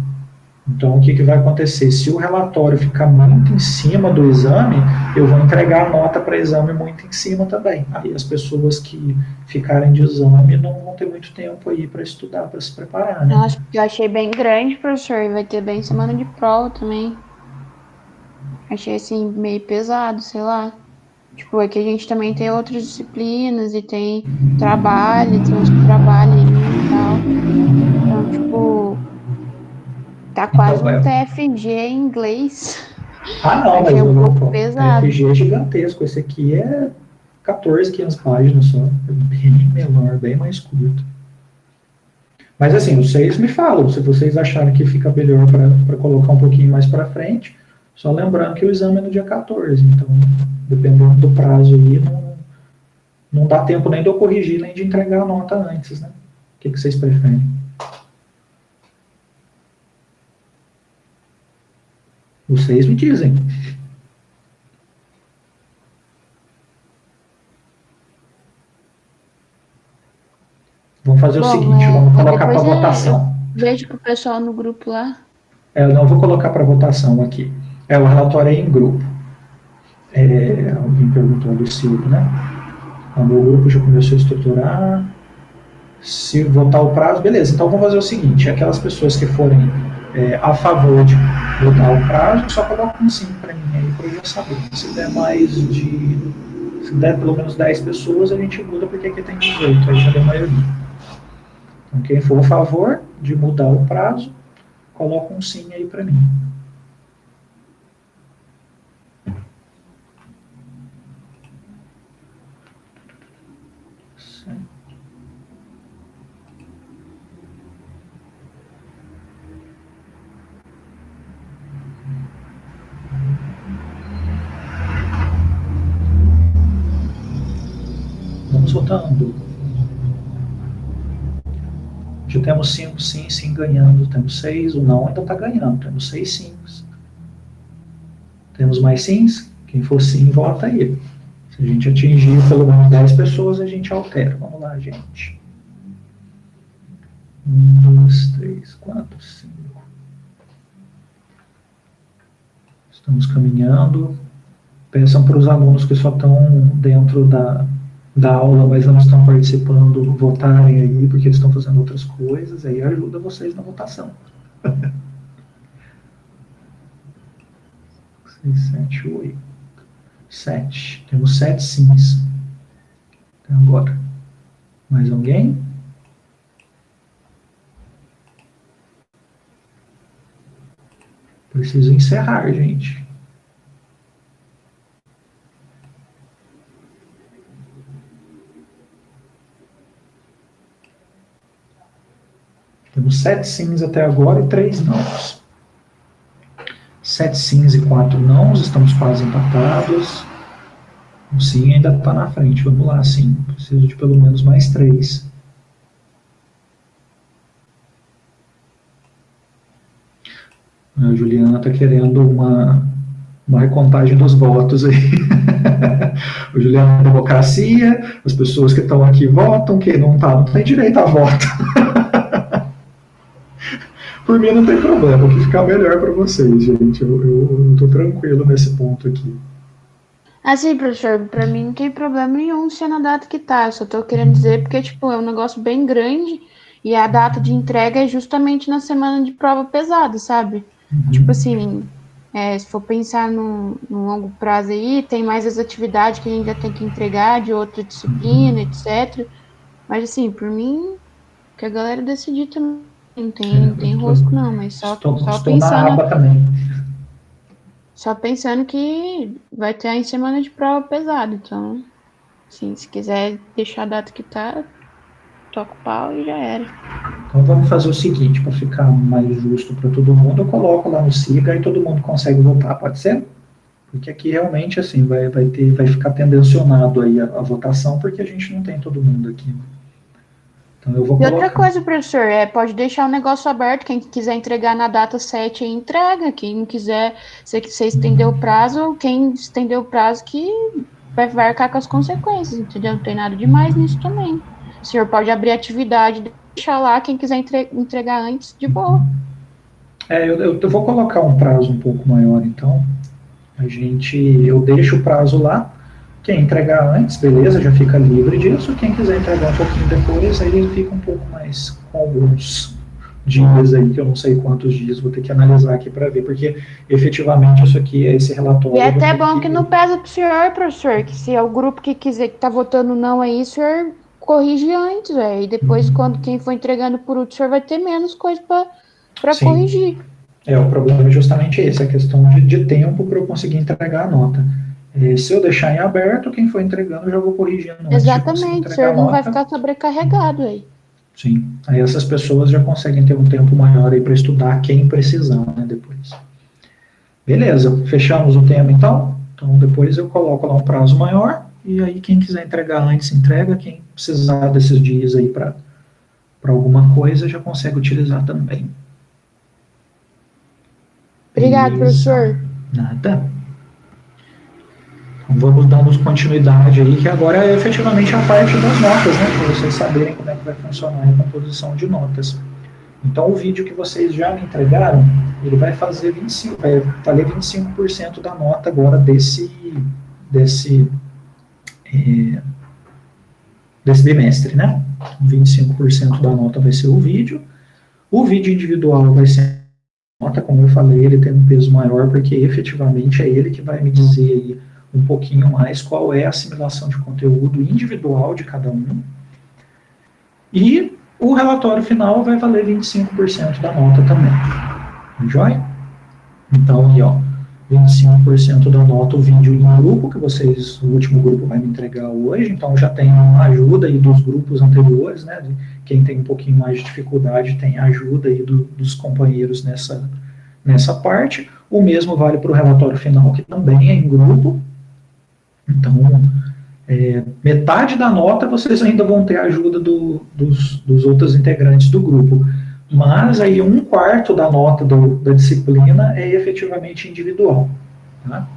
A: Então, o que vai acontecer? Se o relatório ficar muito em cima do exame, eu vou entregar a nota para exame muito em cima também. Aí as pessoas que ficarem de exame não vão ter muito tempo aí para estudar, para se preparar, né?
B: Nossa, eu achei bem grande, professor, e vai ter bem semana de prova também. Achei, assim, meio pesado, sei lá. Tipo, aqui a gente também tem outras disciplinas e tem trabalho, tem uns que trabalham aí e tal. Então, tipo, tá quase
A: Então,
B: um TFG em inglês.
A: não, mas
B: Achei um pouco
A: o
B: pesado.
A: TFG é gigantesco. Esse aqui é 14, 15 páginas só. É bem menor, bem mais curto. Mas assim, vocês me falam, se vocês acharem que fica melhor para colocar um pouquinho mais para frente, só lembrando que o exame é no dia 14, então, dependendo do prazo aí, não dá tempo nem de eu corrigir, nem de entregar a nota antes, né? O que vocês preferem? Vocês me dizem. Vamos fazer o seguinte, vamos colocar para votação.
B: Vejo pro pessoal no grupo lá.
A: Eu não vou colocar para votação aqui. O relatório é em grupo. Alguém perguntou do Silvio, né? O meu grupo já começou a estruturar. Se votar o prazo, beleza. Então vamos fazer o seguinte: aquelas pessoas que forem a favor de votar o prazo, só colocam um sim para mim aí, para eu já saber. Se der pelo menos 10 pessoas, a gente muda, porque aqui tem 18, aí já deu maioria. Então quem for a favor de mudar o prazo, coloca um sim aí para mim. votando. Já temos 5 sim, sim ganhando. Temos 6, o não ainda está ganhando. Temos 6 sims. Temos mais sims? Quem for sim, vota aí. Se a gente atingir pelo menos 10 pessoas, a gente altera. Vamos lá, gente. 1, 2, 3, 4, 5. Estamos caminhando. Peçam para os alunos que só estão dentro da aula, mas não estão participando, votarem aí, porque eles estão fazendo outras coisas, aí ajuda vocês na votação. 6, 7, 8, 7. Temos 7 sims. Até agora. Mais alguém? Preciso encerrar, gente. Temos 7 sims até agora e 3 nãos. 7 sims e 4 nãos, estamos quase empatados. O sim ainda está na frente, vamos lá, sim. Preciso de pelo menos mais 3. A Juliana está querendo uma recontagem dos votos aí. O Juliana, democracia, as pessoas que estão aqui votam, quem não está, não tem direito a voto. Por mim não tem problema, o que ficar melhor para vocês, gente. Eu tô tranquilo nesse ponto aqui.
B: Assim, professor, pra mim não tem problema nenhum se é na data que tá. Eu só tô querendo dizer porque, tipo, é um negócio bem grande e a data de entrega é justamente na semana de prova pesada, sabe? Tipo assim, se for pensar no longo prazo aí, tem mais as atividades que a gente já tem que entregar de outra disciplina, etc. Mas assim, por mim, que a galera decidir também. Não tem rosco não, mas só
A: estou na aba também.
B: Só pensando que vai ter em semana de prova pesada, então, assim, se quiser deixar a data que tá, toca o pau e já era.
A: Então vamos fazer o seguinte, para ficar mais justo para todo mundo, eu coloco lá no SIGA e todo mundo consegue votar, pode ser? Porque aqui realmente, assim, vai ficar tendencionado aí a votação, porque a gente não tem todo mundo aqui. Então eu vou colocar.
B: E outra coisa, professor, pode deixar o negócio aberto, quem quiser entregar na data 7 aí entrega, quem não quiser, se você estender o prazo, quem estender o prazo que vai arcar com as consequências, entendeu? Não tem nada demais nisso também. O senhor pode abrir atividade, deixar lá, quem quiser entregar antes, de boa.
A: Eu vou colocar um prazo um pouco maior, então. Eu deixo o prazo lá. Quem entregar antes, beleza, já fica livre disso. Quem quiser entregar um pouquinho depois, aí ele fica um pouco mais com alguns dias aí, que eu não sei quantos dias, vou ter que analisar aqui para ver, porque efetivamente isso aqui, esse relatório...
B: E é até bom que não pesa pro senhor, professor, que se é o grupo que quiser, que tá votando não aí, o senhor corrige antes, e depois, quando quem for entregando por último, o senhor vai ter menos coisa para corrigir.
A: O problema é justamente esse, a questão de tempo para eu conseguir entregar a nota. Se eu deixar em aberto, quem for entregando, eu já vou corrigindo.
B: Exatamente, o senhor não vai ficar sobrecarregado aí.
A: Sim, aí essas pessoas já conseguem ter um tempo maior aí para estudar quem precisar, né, depois. Beleza, fechamos o tema então? Então depois eu coloco lá um prazo maior, e aí quem quiser entregar antes, entrega, quem precisar desses dias aí para alguma coisa, já consegue utilizar também.
B: Obrigado, professor.
A: Nada. Então vamos dando continuidade aí, que agora é efetivamente a parte das notas, né? Para vocês saberem como é que vai funcionar a composição de notas. Então o vídeo que vocês já me entregaram, ele vai fazer 25%, vai valer 25% da nota agora desse bimestre, né? 25% da nota vai ser o vídeo. O vídeo individual vai ser nota, como eu falei, ele tem um peso maior, porque efetivamente é ele que vai me dizer aí um pouquinho mais qual é a assimilação de conteúdo individual de cada um. E o relatório final vai valer 25% da nota também. Joia? Então, aí, 25% da nota, o vídeo em grupo, que o último grupo vai me entregar hoje, então já tem uma ajuda aí dos grupos anteriores, né? Quem tem um pouquinho mais de dificuldade tem ajuda aí dos companheiros nessa parte. O mesmo vale para o relatório final, que também é em grupo. Então, Metade da nota vocês ainda vão ter a ajuda dos outros integrantes do grupo, mas aí 1/4 da nota da disciplina é efetivamente individual, tá?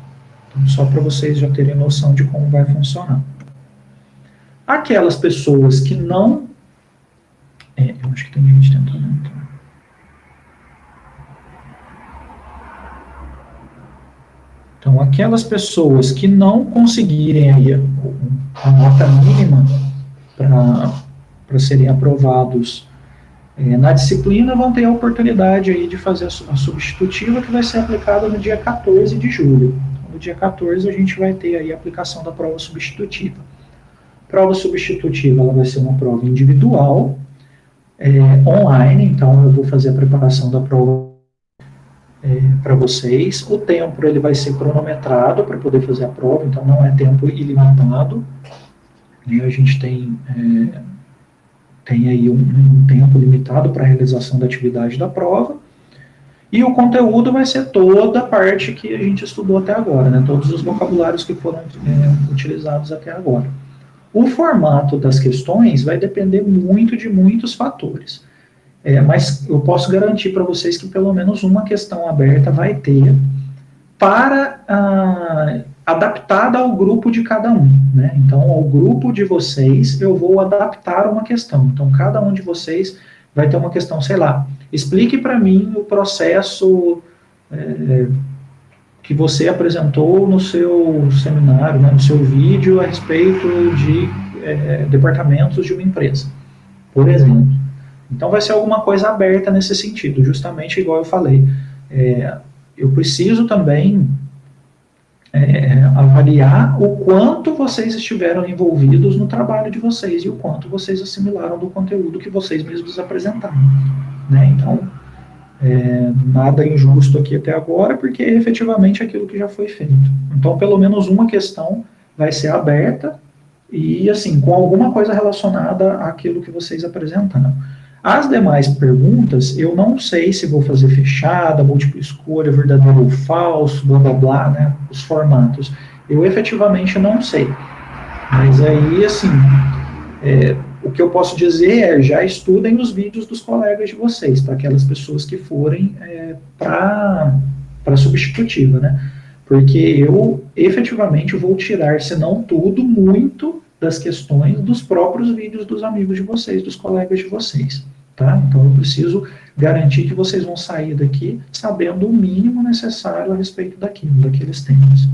A: Então, só para vocês já terem noção de como vai funcionar. Aquelas pessoas que não... eu acho que tem gente tentando entrar. Então, aquelas pessoas que não conseguirem aí a nota mínima para serem aprovados na disciplina, vão ter a oportunidade aí de fazer a substitutiva, que vai ser aplicada no dia 14 de julho. Então, no dia 14 a gente vai ter aí a aplicação da prova substitutiva. Prova substitutiva, ela vai ser uma prova individual, online, então eu vou fazer a preparação da prova para vocês. O tempo ele vai ser cronometrado para poder fazer a prova, então não é tempo ilimitado. E a gente tem aí um tempo limitado para a realização da atividade da prova. E o conteúdo vai ser toda a parte que a gente estudou até agora, né? Todos os vocabulários que foram utilizados até agora. O formato das questões vai depender muito de muitos fatores. Mas eu posso garantir para vocês que pelo menos uma questão aberta vai ter adaptada ao grupo de cada um, né? Então, ao grupo de vocês, eu vou adaptar uma questão. Então, cada um de vocês vai ter uma questão, sei lá, explique para mim o processo que você apresentou no seu seminário, né, no seu vídeo a respeito de departamentos de uma empresa, por exemplo. Então, vai ser alguma coisa aberta nesse sentido, justamente igual eu falei. Eu preciso também avaliar o quanto vocês estiveram envolvidos no trabalho de vocês e o quanto vocês assimilaram do conteúdo que vocês mesmos apresentaram, né? Então, nada injusto aqui até agora, porque é efetivamente aquilo que já foi feito. Então, pelo menos uma questão vai ser aberta e, assim, com alguma coisa relacionada àquilo que vocês apresentaram. As demais perguntas, eu não sei se vou fazer fechada, múltipla escolha, verdadeiro ou falso, blá blá blá, né, os formatos. Eu efetivamente não sei. Mas aí, assim, o que eu posso dizer já estudem os vídeos dos colegas de vocês, para aquelas pessoas que forem para substitutiva, né? Porque eu efetivamente vou tirar, se não tudo, muito das questões dos próprios vídeos dos amigos de vocês, dos colegas de vocês. Tá? Então, eu preciso garantir que vocês vão sair daqui sabendo o mínimo necessário a respeito daqueles temas.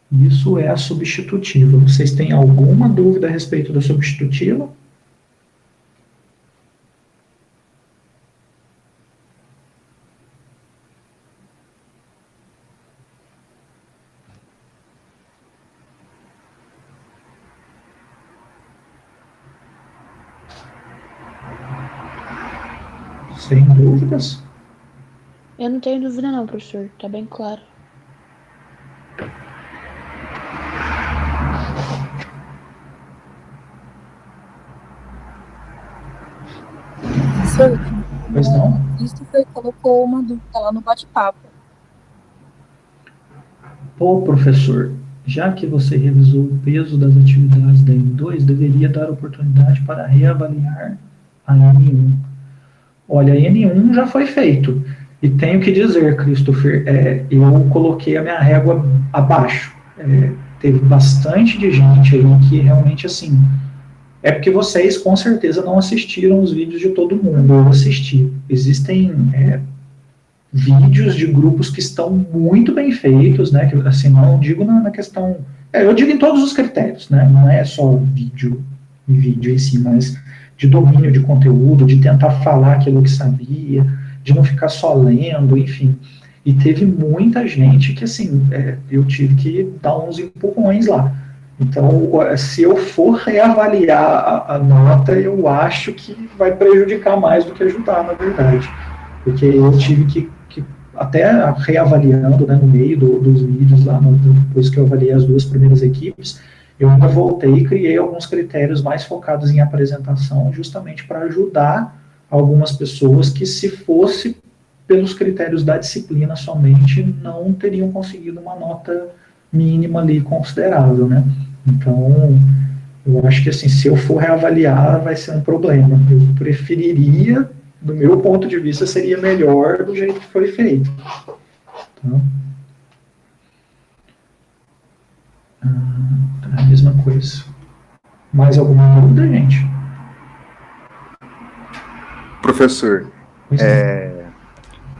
A: Isso é a substitutiva. Vocês têm alguma dúvida a respeito da substitutiva? Sem dúvidas?
B: Eu não tenho dúvida não, professor. Tá bem claro.
C: Professor,
A: Pois não?
C: Christopher colocou uma dúvida lá no bate-papo.
A: Pô, professor, já que você revisou o peso das atividades da N2, deveria dar oportunidade para reavaliar a N1. Olha, a N1 já foi feito. E tenho que dizer, Christopher, eu coloquei a minha régua abaixo. Teve bastante de gente aí que realmente, assim... É porque vocês, com certeza, não assistiram os vídeos de todo mundo. Eu assisti. Existem vídeos de grupos que estão muito bem feitos, né? Que, assim, não digo na questão... eu digo em todos os critérios, né? Não é só vídeo em si, mas... de domínio de conteúdo, de tentar falar aquilo que sabia, de não ficar só lendo, enfim. E teve muita gente que, assim, eu tive que dar uns empurrões lá. Então, se eu for reavaliar a nota, eu acho que vai prejudicar mais do que ajudar, na verdade. Porque eu tive que até reavaliando, né, no meio dos vídeos, lá depois que eu avaliei as duas primeiras equipes, eu ainda voltei e criei alguns critérios mais focados em apresentação, justamente para ajudar algumas pessoas que, se fosse pelos critérios da disciplina somente, não teriam conseguido uma nota mínima ali considerável, né? Então, eu acho que, assim, se eu for reavaliar, vai ser um problema. Eu preferiria, do meu ponto de vista, seria melhor do jeito que foi feito. Tá? A mesma coisa. Mais alguma dúvida, gente?
E: Professor,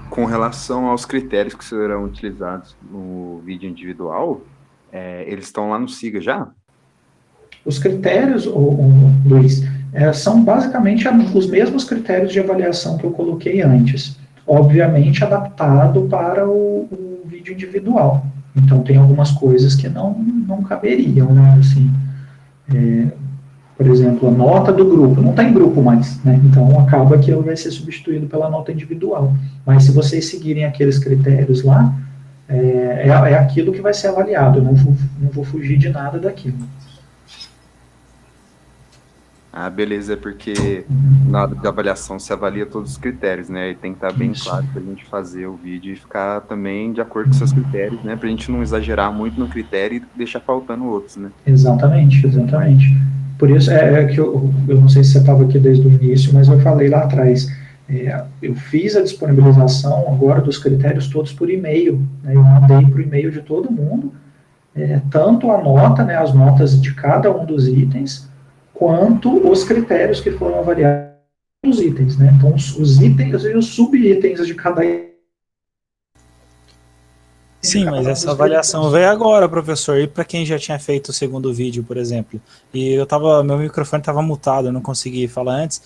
E: com relação aos critérios que serão utilizados no vídeo individual, eles estão lá no SIGA já?
A: Os critérios, Luiz, são basicamente os mesmos critérios de avaliação que eu coloquei antes, obviamente adaptado para o vídeo individual. Então, tem algumas coisas que não caberiam, né, assim, por exemplo, a nota do grupo, não tem grupo mais, né, então acaba que ele vai ser substituído pela nota individual. Mas se vocês seguirem aqueles critérios lá, é aquilo que vai ser avaliado, eu não vou fugir de nada daquilo.
E: Ah, beleza, porque na hora de avaliação se avalia todos os critérios, né, e tem que estar bem claro para a gente fazer o vídeo e ficar também de acordo com seus critérios, né, para a gente não exagerar muito no critério e deixar faltando outros, né.
A: Exatamente. Por isso que eu não sei se você estava aqui desde o início, mas eu falei lá atrás, eu fiz a disponibilização agora dos critérios todos por e-mail, né, eu mandei por e-mail de todo mundo, tanto a nota, né, as notas de cada um dos itens, quanto os critérios que foram avaliados nos itens, né? Então, os itens e os subitens de cada item.
F: Sim, mas essa avaliação veio agora, professor, e para quem já tinha feito o segundo vídeo, por exemplo, e meu microfone estava mutado, eu não consegui falar antes,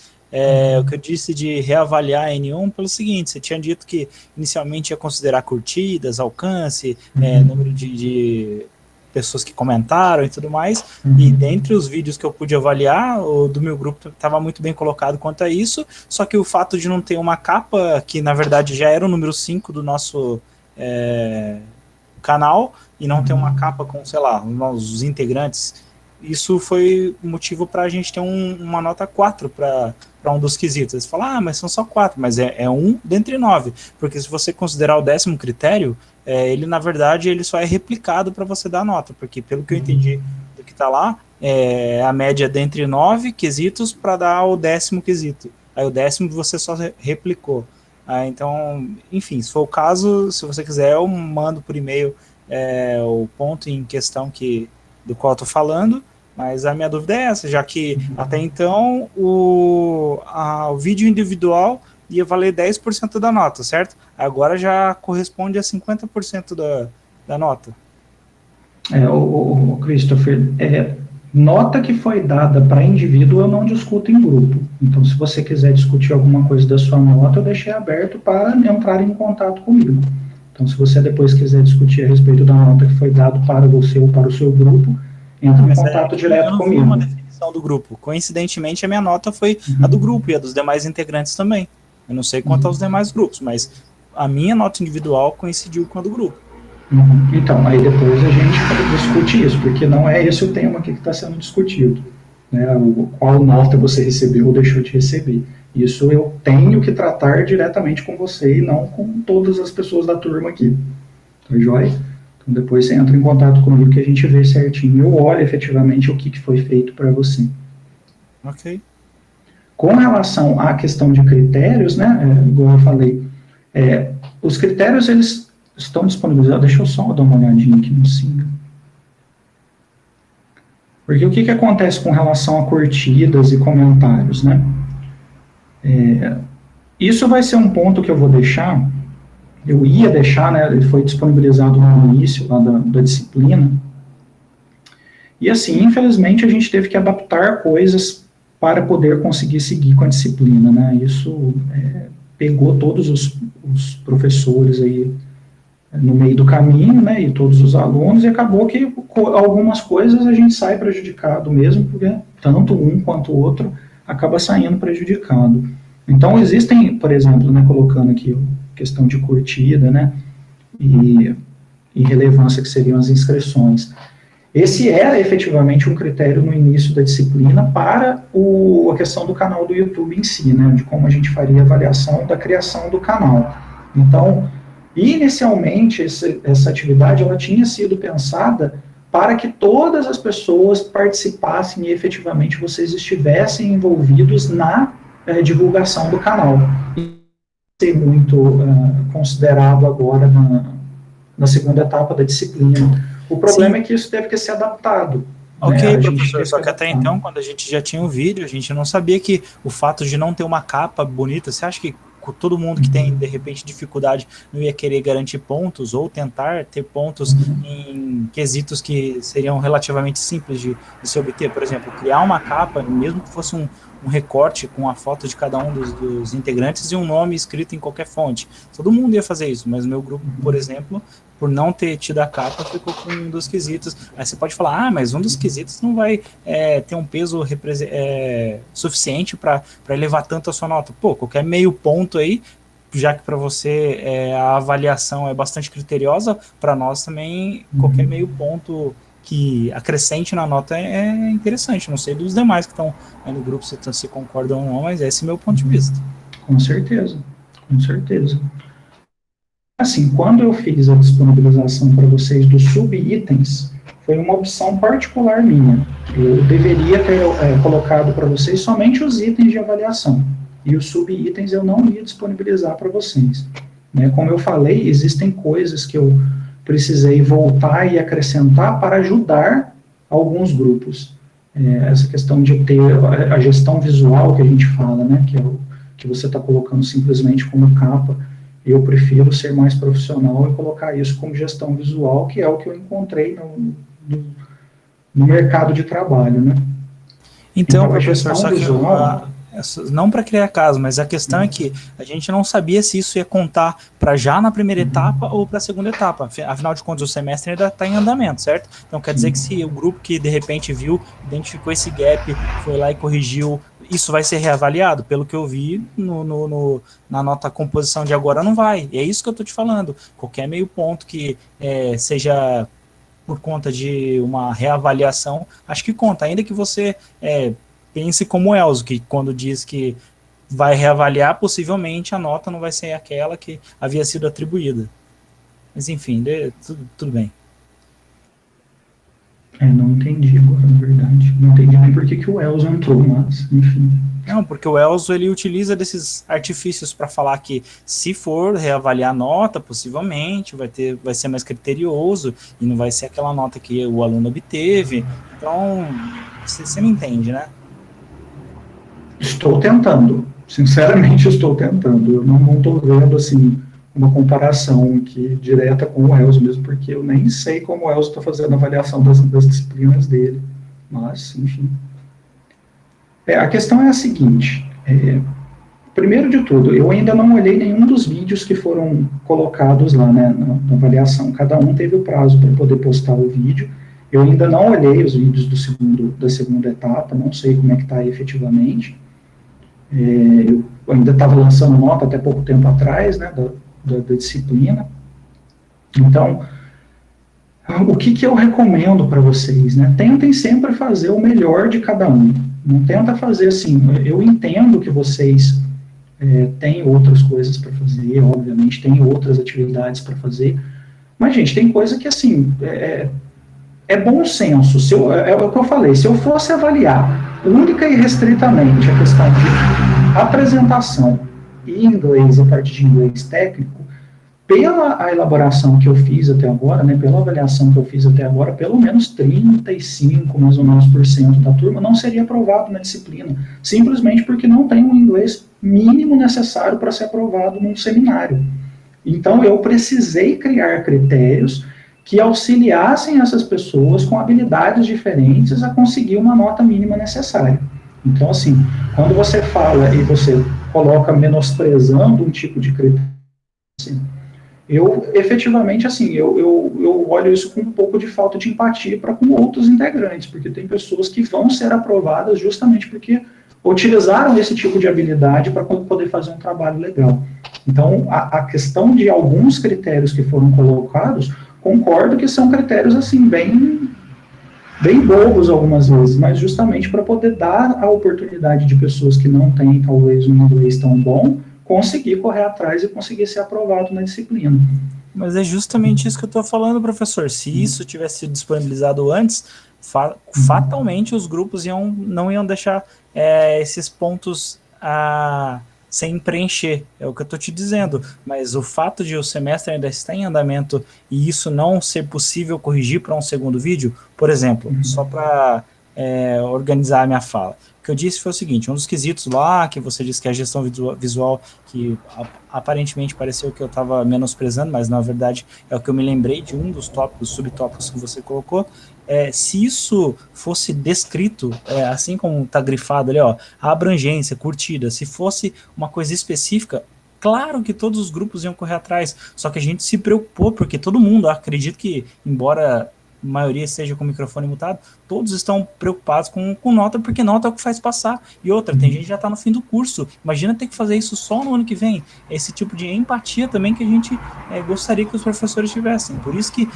F: o que eu disse de reavaliar a N1 pelo seguinte, você tinha dito que inicialmente ia considerar curtidas, alcance, número de pessoas que comentaram e tudo mais, e dentre os vídeos que eu pude avaliar, o do meu grupo estava muito bem colocado quanto a isso, só que o fato de não ter uma capa, que na verdade já era o número 5 do nosso canal, e não ter uma capa com, sei lá, os integrantes, isso foi motivo para a gente ter uma nota 4 para um dos quesitos. Eles falam, mas são só 4, mas é 1 dentre 9, porque se você considerar o 10º critério, ele na verdade ele só é replicado para você dar nota, porque pelo que eu entendi do que está lá, a média dentre 9 quesitos para dar o 10º quesito, aí o 10º você só replicou. Então, enfim, se for o caso, se você quiser eu mando por e-mail o ponto em questão do qual eu estou falando, mas a minha dúvida é essa, já que até então o vídeo individual ia valer 10% da nota, certo? Agora já corresponde a 50% da nota.
A: Christopher, nota que foi dada para indivíduo eu não discuto em grupo. Então, se você quiser discutir alguma coisa da sua nota, eu deixei aberto para entrar em contato comigo. Então, se você depois quiser discutir a respeito da nota que foi dada para você ou para o seu grupo, entra em contato direto comigo. Eu não vi uma
F: definição do grupo. Coincidentemente, a minha nota foi a do grupo e a dos demais integrantes também. Eu não sei quanto aos demais grupos, mas a minha nota individual coincidiu com a do grupo.
A: Então, aí depois a gente discute isso, porque não é esse o tema aqui que está sendo discutido, né? Qual nota você recebeu ou deixou de receber. Isso eu tenho que tratar diretamente com você e não com todas as pessoas da turma aqui. Tá joia? Então depois você entra em contato comigo que a gente vê certinho. Eu olho efetivamente o que foi feito para você.
F: Ok.
A: Com relação à questão de critérios, né, igual eu falei, os critérios, eles estão disponibilizados, deixa eu só dar uma olhadinha aqui no SIGA. Porque o que acontece com relação a curtidas e comentários, né? Isso vai ser um ponto que eu vou deixar, eu ia deixar, né, ele foi disponibilizado no início lá da disciplina, e assim, infelizmente, a gente teve que adaptar coisas para poder conseguir seguir com a disciplina, né? Isso pegou todos os professores aí no meio do caminho, né, e todos os alunos, e acabou que algumas coisas a gente sai prejudicado mesmo, porque tanto um quanto o outro acaba saindo prejudicado. Então, existem, por exemplo, né, colocando aqui questão de curtida, né, e relevância, que seriam as inscrições. Esse era efetivamente um critério no início da disciplina para a questão do canal do YouTube em si, né, de como a gente faria a avaliação da criação do canal. Então, Inicialmente, essa atividade ela tinha sido pensada para que todas as pessoas participassem e efetivamente vocês estivessem envolvidos na divulgação do canal. E ser muito considerado agora na segunda etapa da disciplina. O problema é que isso teve que ser adaptado.
F: Ok, professor, só que até então, quando a gente já tinha o vídeo, a gente não sabia que o fato de não ter uma capa bonita, você acha que todo mundo que tem, de repente, dificuldade não ia querer garantir pontos ou tentar ter pontos em quesitos que seriam relativamente simples de se obter? Por exemplo, criar uma capa, mesmo que fosse um recorte com a foto de cada um dos integrantes e um nome escrito em qualquer fonte. Todo mundo ia fazer isso, mas o meu grupo, por exemplo, por não ter tido a capa, ficou com um dos quesitos. Aí você pode falar, mas um dos quesitos não vai ter um peso suficiente para elevar tanto a sua nota. Pô, qualquer meio ponto aí, já que para você a avaliação é bastante criteriosa, para nós também qualquer meio ponto que acrescente na nota é interessante. Não sei dos demais que estão aí no grupo se concordam ou não, mas esse é o meu ponto de vista.
A: Com certeza, com certeza. Assim, quando eu fiz a disponibilização para vocês dos sub-itens, foi uma opção particular minha. Eu deveria ter colocado para vocês somente os itens de avaliação, e os sub-itens eu não ia disponibilizar para vocês. Né? Como eu falei, existem coisas que eu precisei voltar e acrescentar para ajudar alguns grupos. Essa questão de ter a gestão visual que a gente fala, né, que é o que você está colocando simplesmente como capa, eu prefiro ser mais profissional e colocar isso como gestão visual, que é o que eu encontrei no mercado de trabalho, né?
F: Então professor, só que não para criar caso, mas a questão é que a gente não sabia se isso ia contar para já na primeira etapa ou para a segunda etapa. Afinal de contas, o semestre ainda está em andamento, certo? Então quer dizer que se o grupo que de repente identificou esse gap, foi lá e corrigiu, isso vai ser reavaliado? Pelo que eu vi na nota composição de agora, não vai. E é isso que eu estou te falando. Qualquer meio ponto que seja por conta de uma reavaliação, acho que conta, ainda que você pense como o Elzo, que quando diz que vai reavaliar, possivelmente a nota não vai ser aquela que havia sido atribuída. Mas enfim, tudo bem.
A: Não entendi agora, na verdade. Não entendi nem por que o Elzo entrou, mas, enfim.
F: Não, porque o Elzo, ele utiliza desses artifícios para falar que se for reavaliar a nota, possivelmente vai ser mais criterioso e não vai ser aquela nota que o aluno obteve. Então, você me entende, né?
A: Estou tentando, sinceramente estou tentando. Eu não estou vendo, assim, uma comparação aqui direta com o Elzo mesmo, porque eu nem sei como o Elzo está fazendo a avaliação das disciplinas dele. Mas, enfim. A questão é a seguinte, primeiro de tudo, eu ainda não olhei nenhum dos vídeos que foram colocados lá, né, na avaliação. Cada um teve o prazo para poder postar o vídeo. Eu ainda não olhei os vídeos da segunda etapa, não sei como é que está efetivamente. Eu ainda estava lançando nota até pouco tempo atrás, né, da disciplina. Então, o que eu recomendo para vocês, né? Tentem sempre fazer o melhor de cada um. Não tenta fazer assim, eu entendo que vocês têm outras coisas para fazer, obviamente, tem outras atividades para fazer, mas, gente, tem coisa que, assim, é bom senso. É o que eu falei, se eu fosse avaliar única e restritamente a questão de apresentação e inglês, a parte de inglês técnico, pela elaboração que eu fiz até agora, né, pela avaliação que eu fiz até agora, pelo menos 35, mais ou menos, % da turma não seria aprovado na disciplina, simplesmente porque não tem um inglês mínimo necessário para ser aprovado num seminário. Então, eu precisei criar critérios que auxiliassem essas pessoas com habilidades diferentes a conseguir uma nota mínima necessária. Então, assim, quando você fala e você coloca menosprezando um tipo de critério, assim, eu, efetivamente, assim, eu olho isso com um pouco de falta de empatia para com outros integrantes, porque tem pessoas que vão ser aprovadas justamente porque utilizaram esse tipo de habilidade para poder fazer um trabalho legal. Então, a questão de alguns critérios que foram colocados, concordo que são critérios, assim, bem bobos algumas vezes, mas justamente para poder dar a oportunidade de pessoas que não têm, talvez, um inglês tão bom, conseguir correr atrás e conseguir ser aprovado na disciplina.
F: Mas é justamente isso que eu estou falando, professor. Se isso tivesse sido disponibilizado antes, fatalmente os grupos não iam deixar esses pontos sem preencher. É o que eu estou te dizendo. Mas o fato de o semestre ainda estar em andamento e isso não ser possível corrigir para um segundo vídeo, por exemplo, só para organizar a minha fala. O que eu disse foi o seguinte: um dos quesitos lá, que você disse que é a gestão visual, que aparentemente pareceu que eu estava menosprezando, mas na verdade é o que eu me lembrei de um dos tópicos, subtópicos que você colocou. Se isso fosse descrito, assim como está grifado ali, ó, a abrangência, curtida, se fosse uma coisa específica, claro que todos os grupos iam correr atrás, só que a gente se preocupou, porque todo mundo, acredito que, embora a maioria esteja com o microfone mutado, todos estão preocupados com nota, porque nota é o que faz passar. E outra, tem gente que já está no fim do curso, imagina ter que fazer isso só no ano que vem. Esse tipo de empatia também que a gente gostaria que os professores tivessem. Por isso que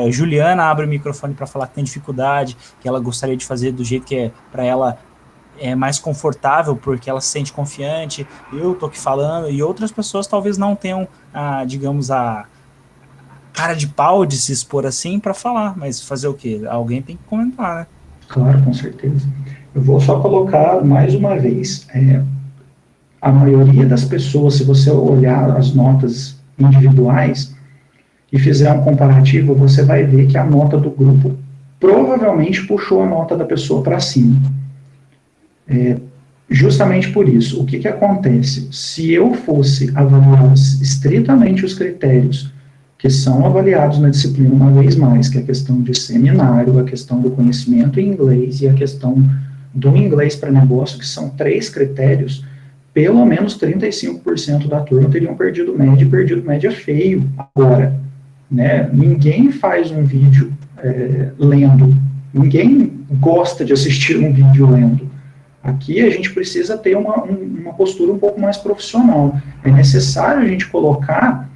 F: Juliana abre o microfone para falar que tem dificuldade, que ela gostaria de fazer do jeito que é para ela mais confortável, porque ela se sente confiante. Eu tô aqui falando, e outras pessoas talvez não tenham, digamos, a cara de pau de se expor assim para falar, mas fazer o quê? Alguém tem que comentar, né?
A: Claro, com certeza. Eu vou só colocar mais uma vez, a maioria das pessoas, se você olhar as notas individuais e fizer um comparativo, você vai ver que a nota do grupo provavelmente puxou a nota da pessoa para cima. Justamente por isso, o que acontece? Se eu fosse avaliar estritamente os critérios que são avaliados na disciplina uma vez mais, que é a questão de seminário, a questão do conhecimento em inglês e a questão do inglês para negócio, que são 3 critérios, pelo menos 35% da turma teriam perdido média feio agora. Né? Ninguém faz um vídeo lendo, ninguém gosta de assistir um vídeo lendo. Aqui a gente precisa ter uma postura um pouco mais profissional. É necessário a gente colocar,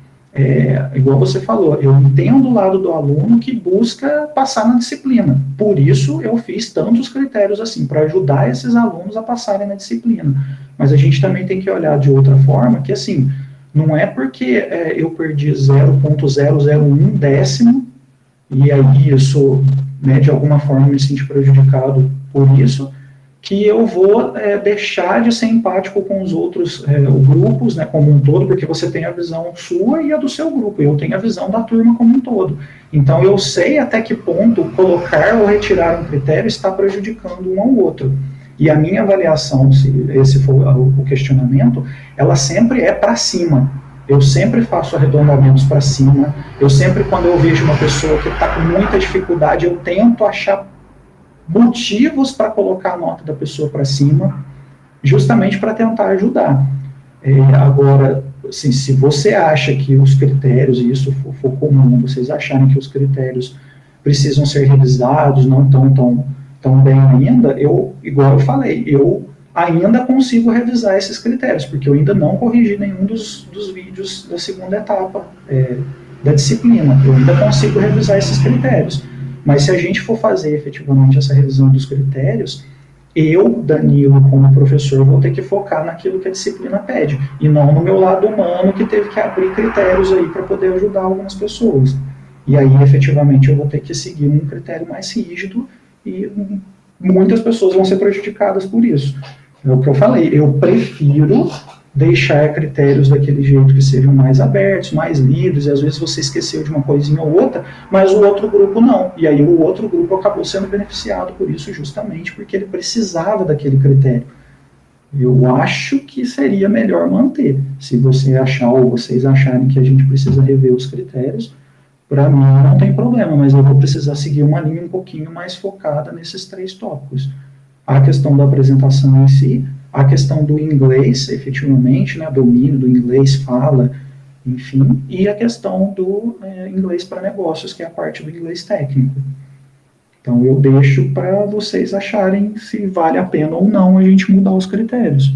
A: igual você falou, eu entendo o lado do aluno que busca passar na disciplina. Por isso eu fiz tantos critérios assim, para ajudar esses alunos a passarem na disciplina. Mas a gente também tem que olhar de outra forma, que assim, não é porque eu perdi 0,001 décimo, e aí isso, né, de alguma forma me senti prejudicado por isso, que eu vou deixar de ser empático com os outros grupos, né, como um todo, porque você tem a visão sua e a do seu grupo, eu tenho a visão da turma como um todo. Então, eu sei até que ponto colocar ou retirar um critério está prejudicando um ao outro. E a minha avaliação, se esse for o questionamento, ela sempre é para cima. Eu sempre faço arredondamentos para cima, eu sempre, quando eu vejo uma pessoa que está com muita dificuldade, eu tento achar motivos para colocar a nota da pessoa para cima, justamente para tentar ajudar. Agora, assim, se você acha que os critérios, e isso for comum, vocês acharem que os critérios precisam ser revisados, não estão tão bem ainda, igual eu falei, eu ainda consigo revisar esses critérios, porque eu ainda não corrigi nenhum dos vídeos da segunda etapa da disciplina, eu ainda consigo revisar esses critérios. Mas se a gente for fazer efetivamente essa revisão dos critérios, eu, Danilo, como professor, vou ter que focar naquilo que a disciplina pede, e não no meu lado humano, que teve que abrir critérios aí para poder ajudar algumas pessoas. E aí, efetivamente, eu vou ter que seguir um critério mais rígido, e muitas pessoas vão ser prejudicadas por isso. É o que eu falei, eu prefiro deixar critérios daquele jeito que sejam mais abertos, mais livres, e às vezes você esqueceu de uma coisinha ou outra, mas o outro grupo não. E aí o outro grupo acabou sendo beneficiado por isso, justamente porque ele precisava daquele critério. Eu acho que seria melhor manter. Se você achar, ou vocês acharem que a gente precisa rever os critérios, para mim não tem problema, mas eu vou precisar seguir uma linha um pouquinho mais focada nesses 3 tópicos. A questão da apresentação em si, a questão do inglês, efetivamente, né, domínio do inglês, fala, enfim, e a questão do inglês para negócios, que é a parte do inglês técnico. Então, eu deixo para vocês acharem se vale a pena ou não a gente mudar os critérios.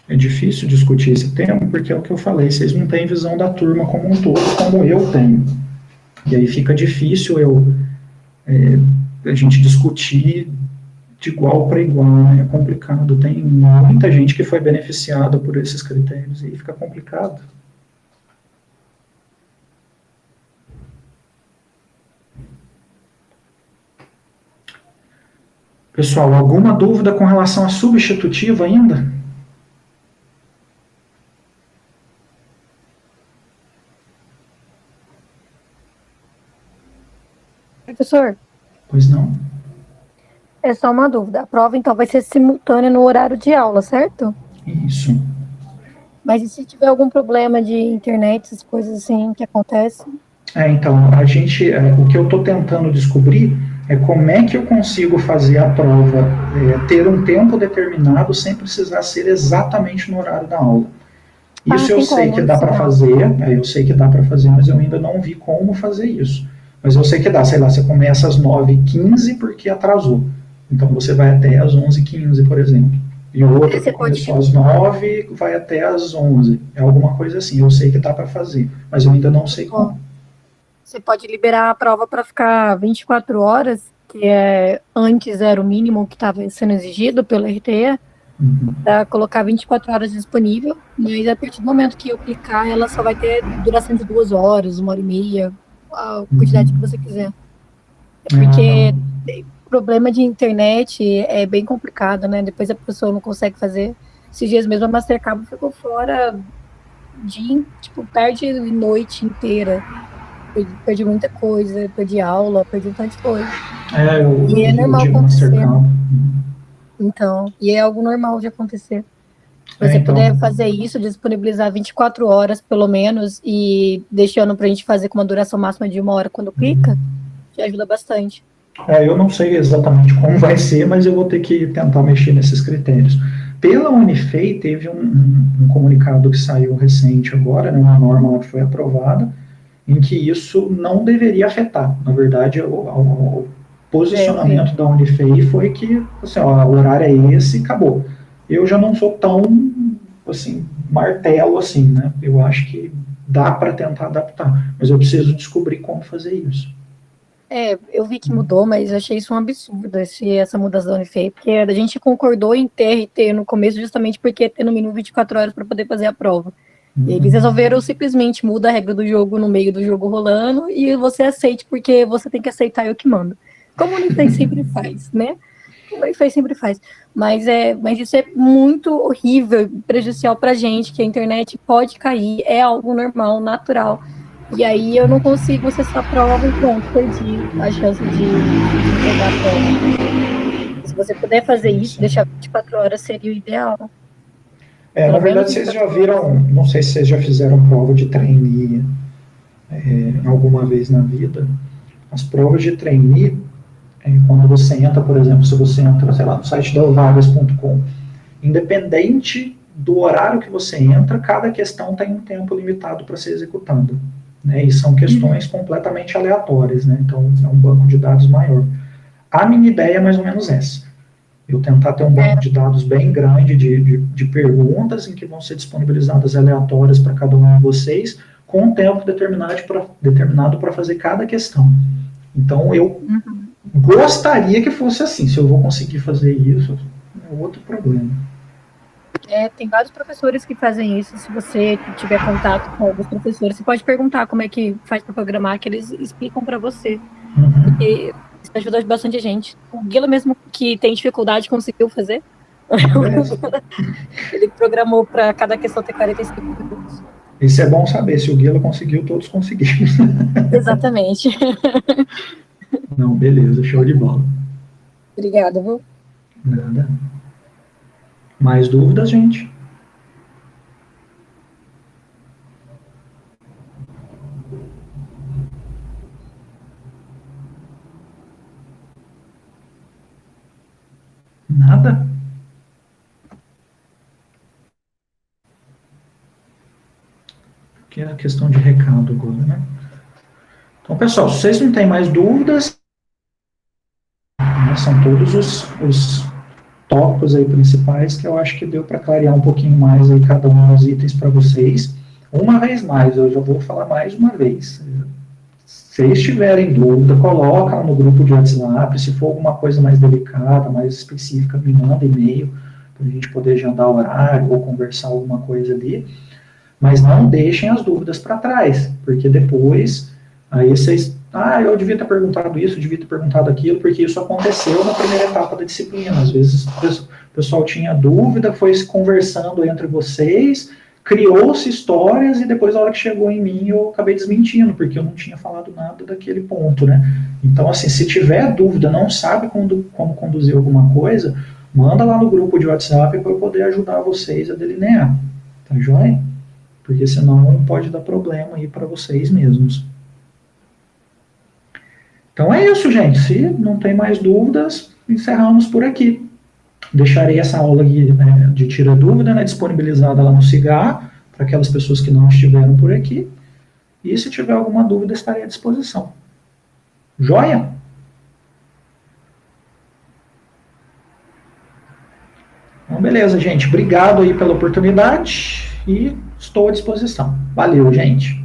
A: É difícil discutir esse tema, porque é o que eu falei, vocês não têm visão da turma como um todo, como eu tenho. E aí fica difícil a gente discutir de igual para igual, né? É complicado. Tem muita gente que foi beneficiada por esses critérios, e aí fica complicado. Pessoal, alguma dúvida com relação à substitutiva ainda?
C: Professor,
A: Pois não.
C: é só uma dúvida. A prova, então, vai ser simultânea no horário de aula, certo?
A: Isso.
C: Mas e se tiver algum problema de internet, essas coisas assim que acontecem?
A: Então, o que eu estou tentando descobrir é como é que eu consigo fazer a prova ter um tempo determinado sem precisar ser exatamente no horário da aula. Isso eu sei que dá para fazer, eu sei que dá para fazer, mas eu ainda não vi como fazer isso. Mas eu sei que dá, sei lá, você começa às 9h15 porque atrasou. Então você vai até às 11h15, por exemplo. E o outro que começou às 9 vai até às 11. É alguma coisa assim, eu sei que dá para fazer, mas eu ainda não sei como.
C: Você pode liberar a prova para ficar 24 horas, que antes era o mínimo que estava sendo exigido pela RTE, para colocar 24 horas disponível, mas a partir do momento que eu clicar, ela só vai ter duração de 2 horas, 1h30, a quantidade que você quiser. Porque problema de internet é bem complicado, né? Depois a pessoa não consegue fazer. Esses dias mesmo a Mastercard ficou fora tarde e noite inteira. Perdi muita coisa, perdi aula, perdi um tanto de coisa. E é normal acontecer. Então, e é algo normal de acontecer. Se você puder fazer isso, disponibilizar 24 horas, pelo menos, e deixando pra gente fazer com uma duração máxima de 1 hora quando clica, te ajuda bastante.
A: Eu não sei exatamente como vai ser, mas eu vou ter que tentar mexer nesses critérios. Pela Unifei, teve um comunicado que saiu recente agora, né, uma norma que foi aprovada, em que isso não deveria afetar. Na verdade, o posicionamento da Unifei foi que assim, o horário é esse e acabou. Eu já não sou tão assim, martelo assim, né? Eu acho que dá para tentar adaptar, mas eu preciso descobrir como fazer isso.
C: Eu vi que mudou, mas achei isso um absurdo, essa mudança da Unifei, porque a gente concordou em ter RT no começo justamente porque ter no mínimo 24 horas para poder fazer a prova. E eles resolveram simplesmente mudar a regra do jogo no meio do jogo rolando e você aceite porque você tem que aceitar eu que mando. Como o Unifei sempre faz, né? Como o Unifei sempre faz. Mas isso é muito horrível, prejudicial pra gente, que a internet pode cair, é algo normal, natural. E aí eu não consigo acessar a prova e pronto, perdi a chance de pegar a prova. Se você puder fazer isso, deixar 24 horas seria o ideal.
A: Na verdade, vocês já viram, não sei se vocês já fizeram prova de trainee alguma vez na vida. As provas de trainee, quando você entra, por exemplo, se você entra, sei lá, no site da vagas.com, independente do horário que você entra, cada questão tem um tempo limitado para ser executada. Né, e são questões completamente aleatórias, né, então é um banco de dados maior. A minha ideia é mais ou menos essa. Eu tentar ter um banco de dados bem grande de perguntas em que vão ser disponibilizadas aleatórias para cada um de vocês, com um tempo determinado para fazer cada questão. Então, eu gostaria que fosse assim. Se eu vou conseguir fazer isso, é outro problema.
C: Tem vários professores que fazem isso. Se você tiver contato com alguns professores, você pode perguntar como é que faz para programar, que eles explicam para você. Porque isso ajuda bastante a gente. O Guila mesmo, que tem dificuldade, conseguiu fazer. Ele programou para cada questão ter 45 minutos.
A: Isso é bom saber. Se o Guila conseguiu, todos conseguiram.
C: Exatamente.
A: Não, beleza. Show de bola.
C: Obrigada, viu?
A: Nada. Mais dúvidas, gente? Nada? Que é a questão de recado agora, né? Então, pessoal, se vocês não têm mais dúvidas, são todos os tópicos aí principais que eu acho que deu para clarear um pouquinho mais aí cada um dos itens para vocês. Uma vez mais, eu já vou falar mais uma vez. Se vocês tiverem dúvida, coloca lá no grupo de WhatsApp. Se for alguma coisa mais delicada, mais específica, me manda e-mail para a gente poder agendar horário ou conversar alguma coisa ali. Mas não deixem as dúvidas para trás, porque depois, aí vocês, eu devia ter perguntado isso, devia ter perguntado aquilo, porque isso aconteceu na primeira etapa da disciplina. Às vezes o pessoal tinha dúvida, foi se conversando entre vocês, criou-se histórias, e depois, na hora que chegou em mim, eu acabei desmentindo, porque eu não tinha falado nada daquele ponto, né? Então, assim, se tiver dúvida, não sabe como conduzir alguma coisa, manda lá no grupo de WhatsApp para eu poder ajudar vocês a delinear, tá joia? Porque senão pode dar problema aí para vocês mesmos. Então é isso, gente. Se não tem mais dúvidas, encerramos por aqui. Deixarei essa aula de tira dúvida, né, disponibilizada lá no Cigar, para aquelas pessoas que não estiveram por aqui. E se tiver alguma dúvida, estarei à disposição. Joia? Então, beleza, gente. Obrigado aí pela oportunidade e estou à disposição. Valeu, gente.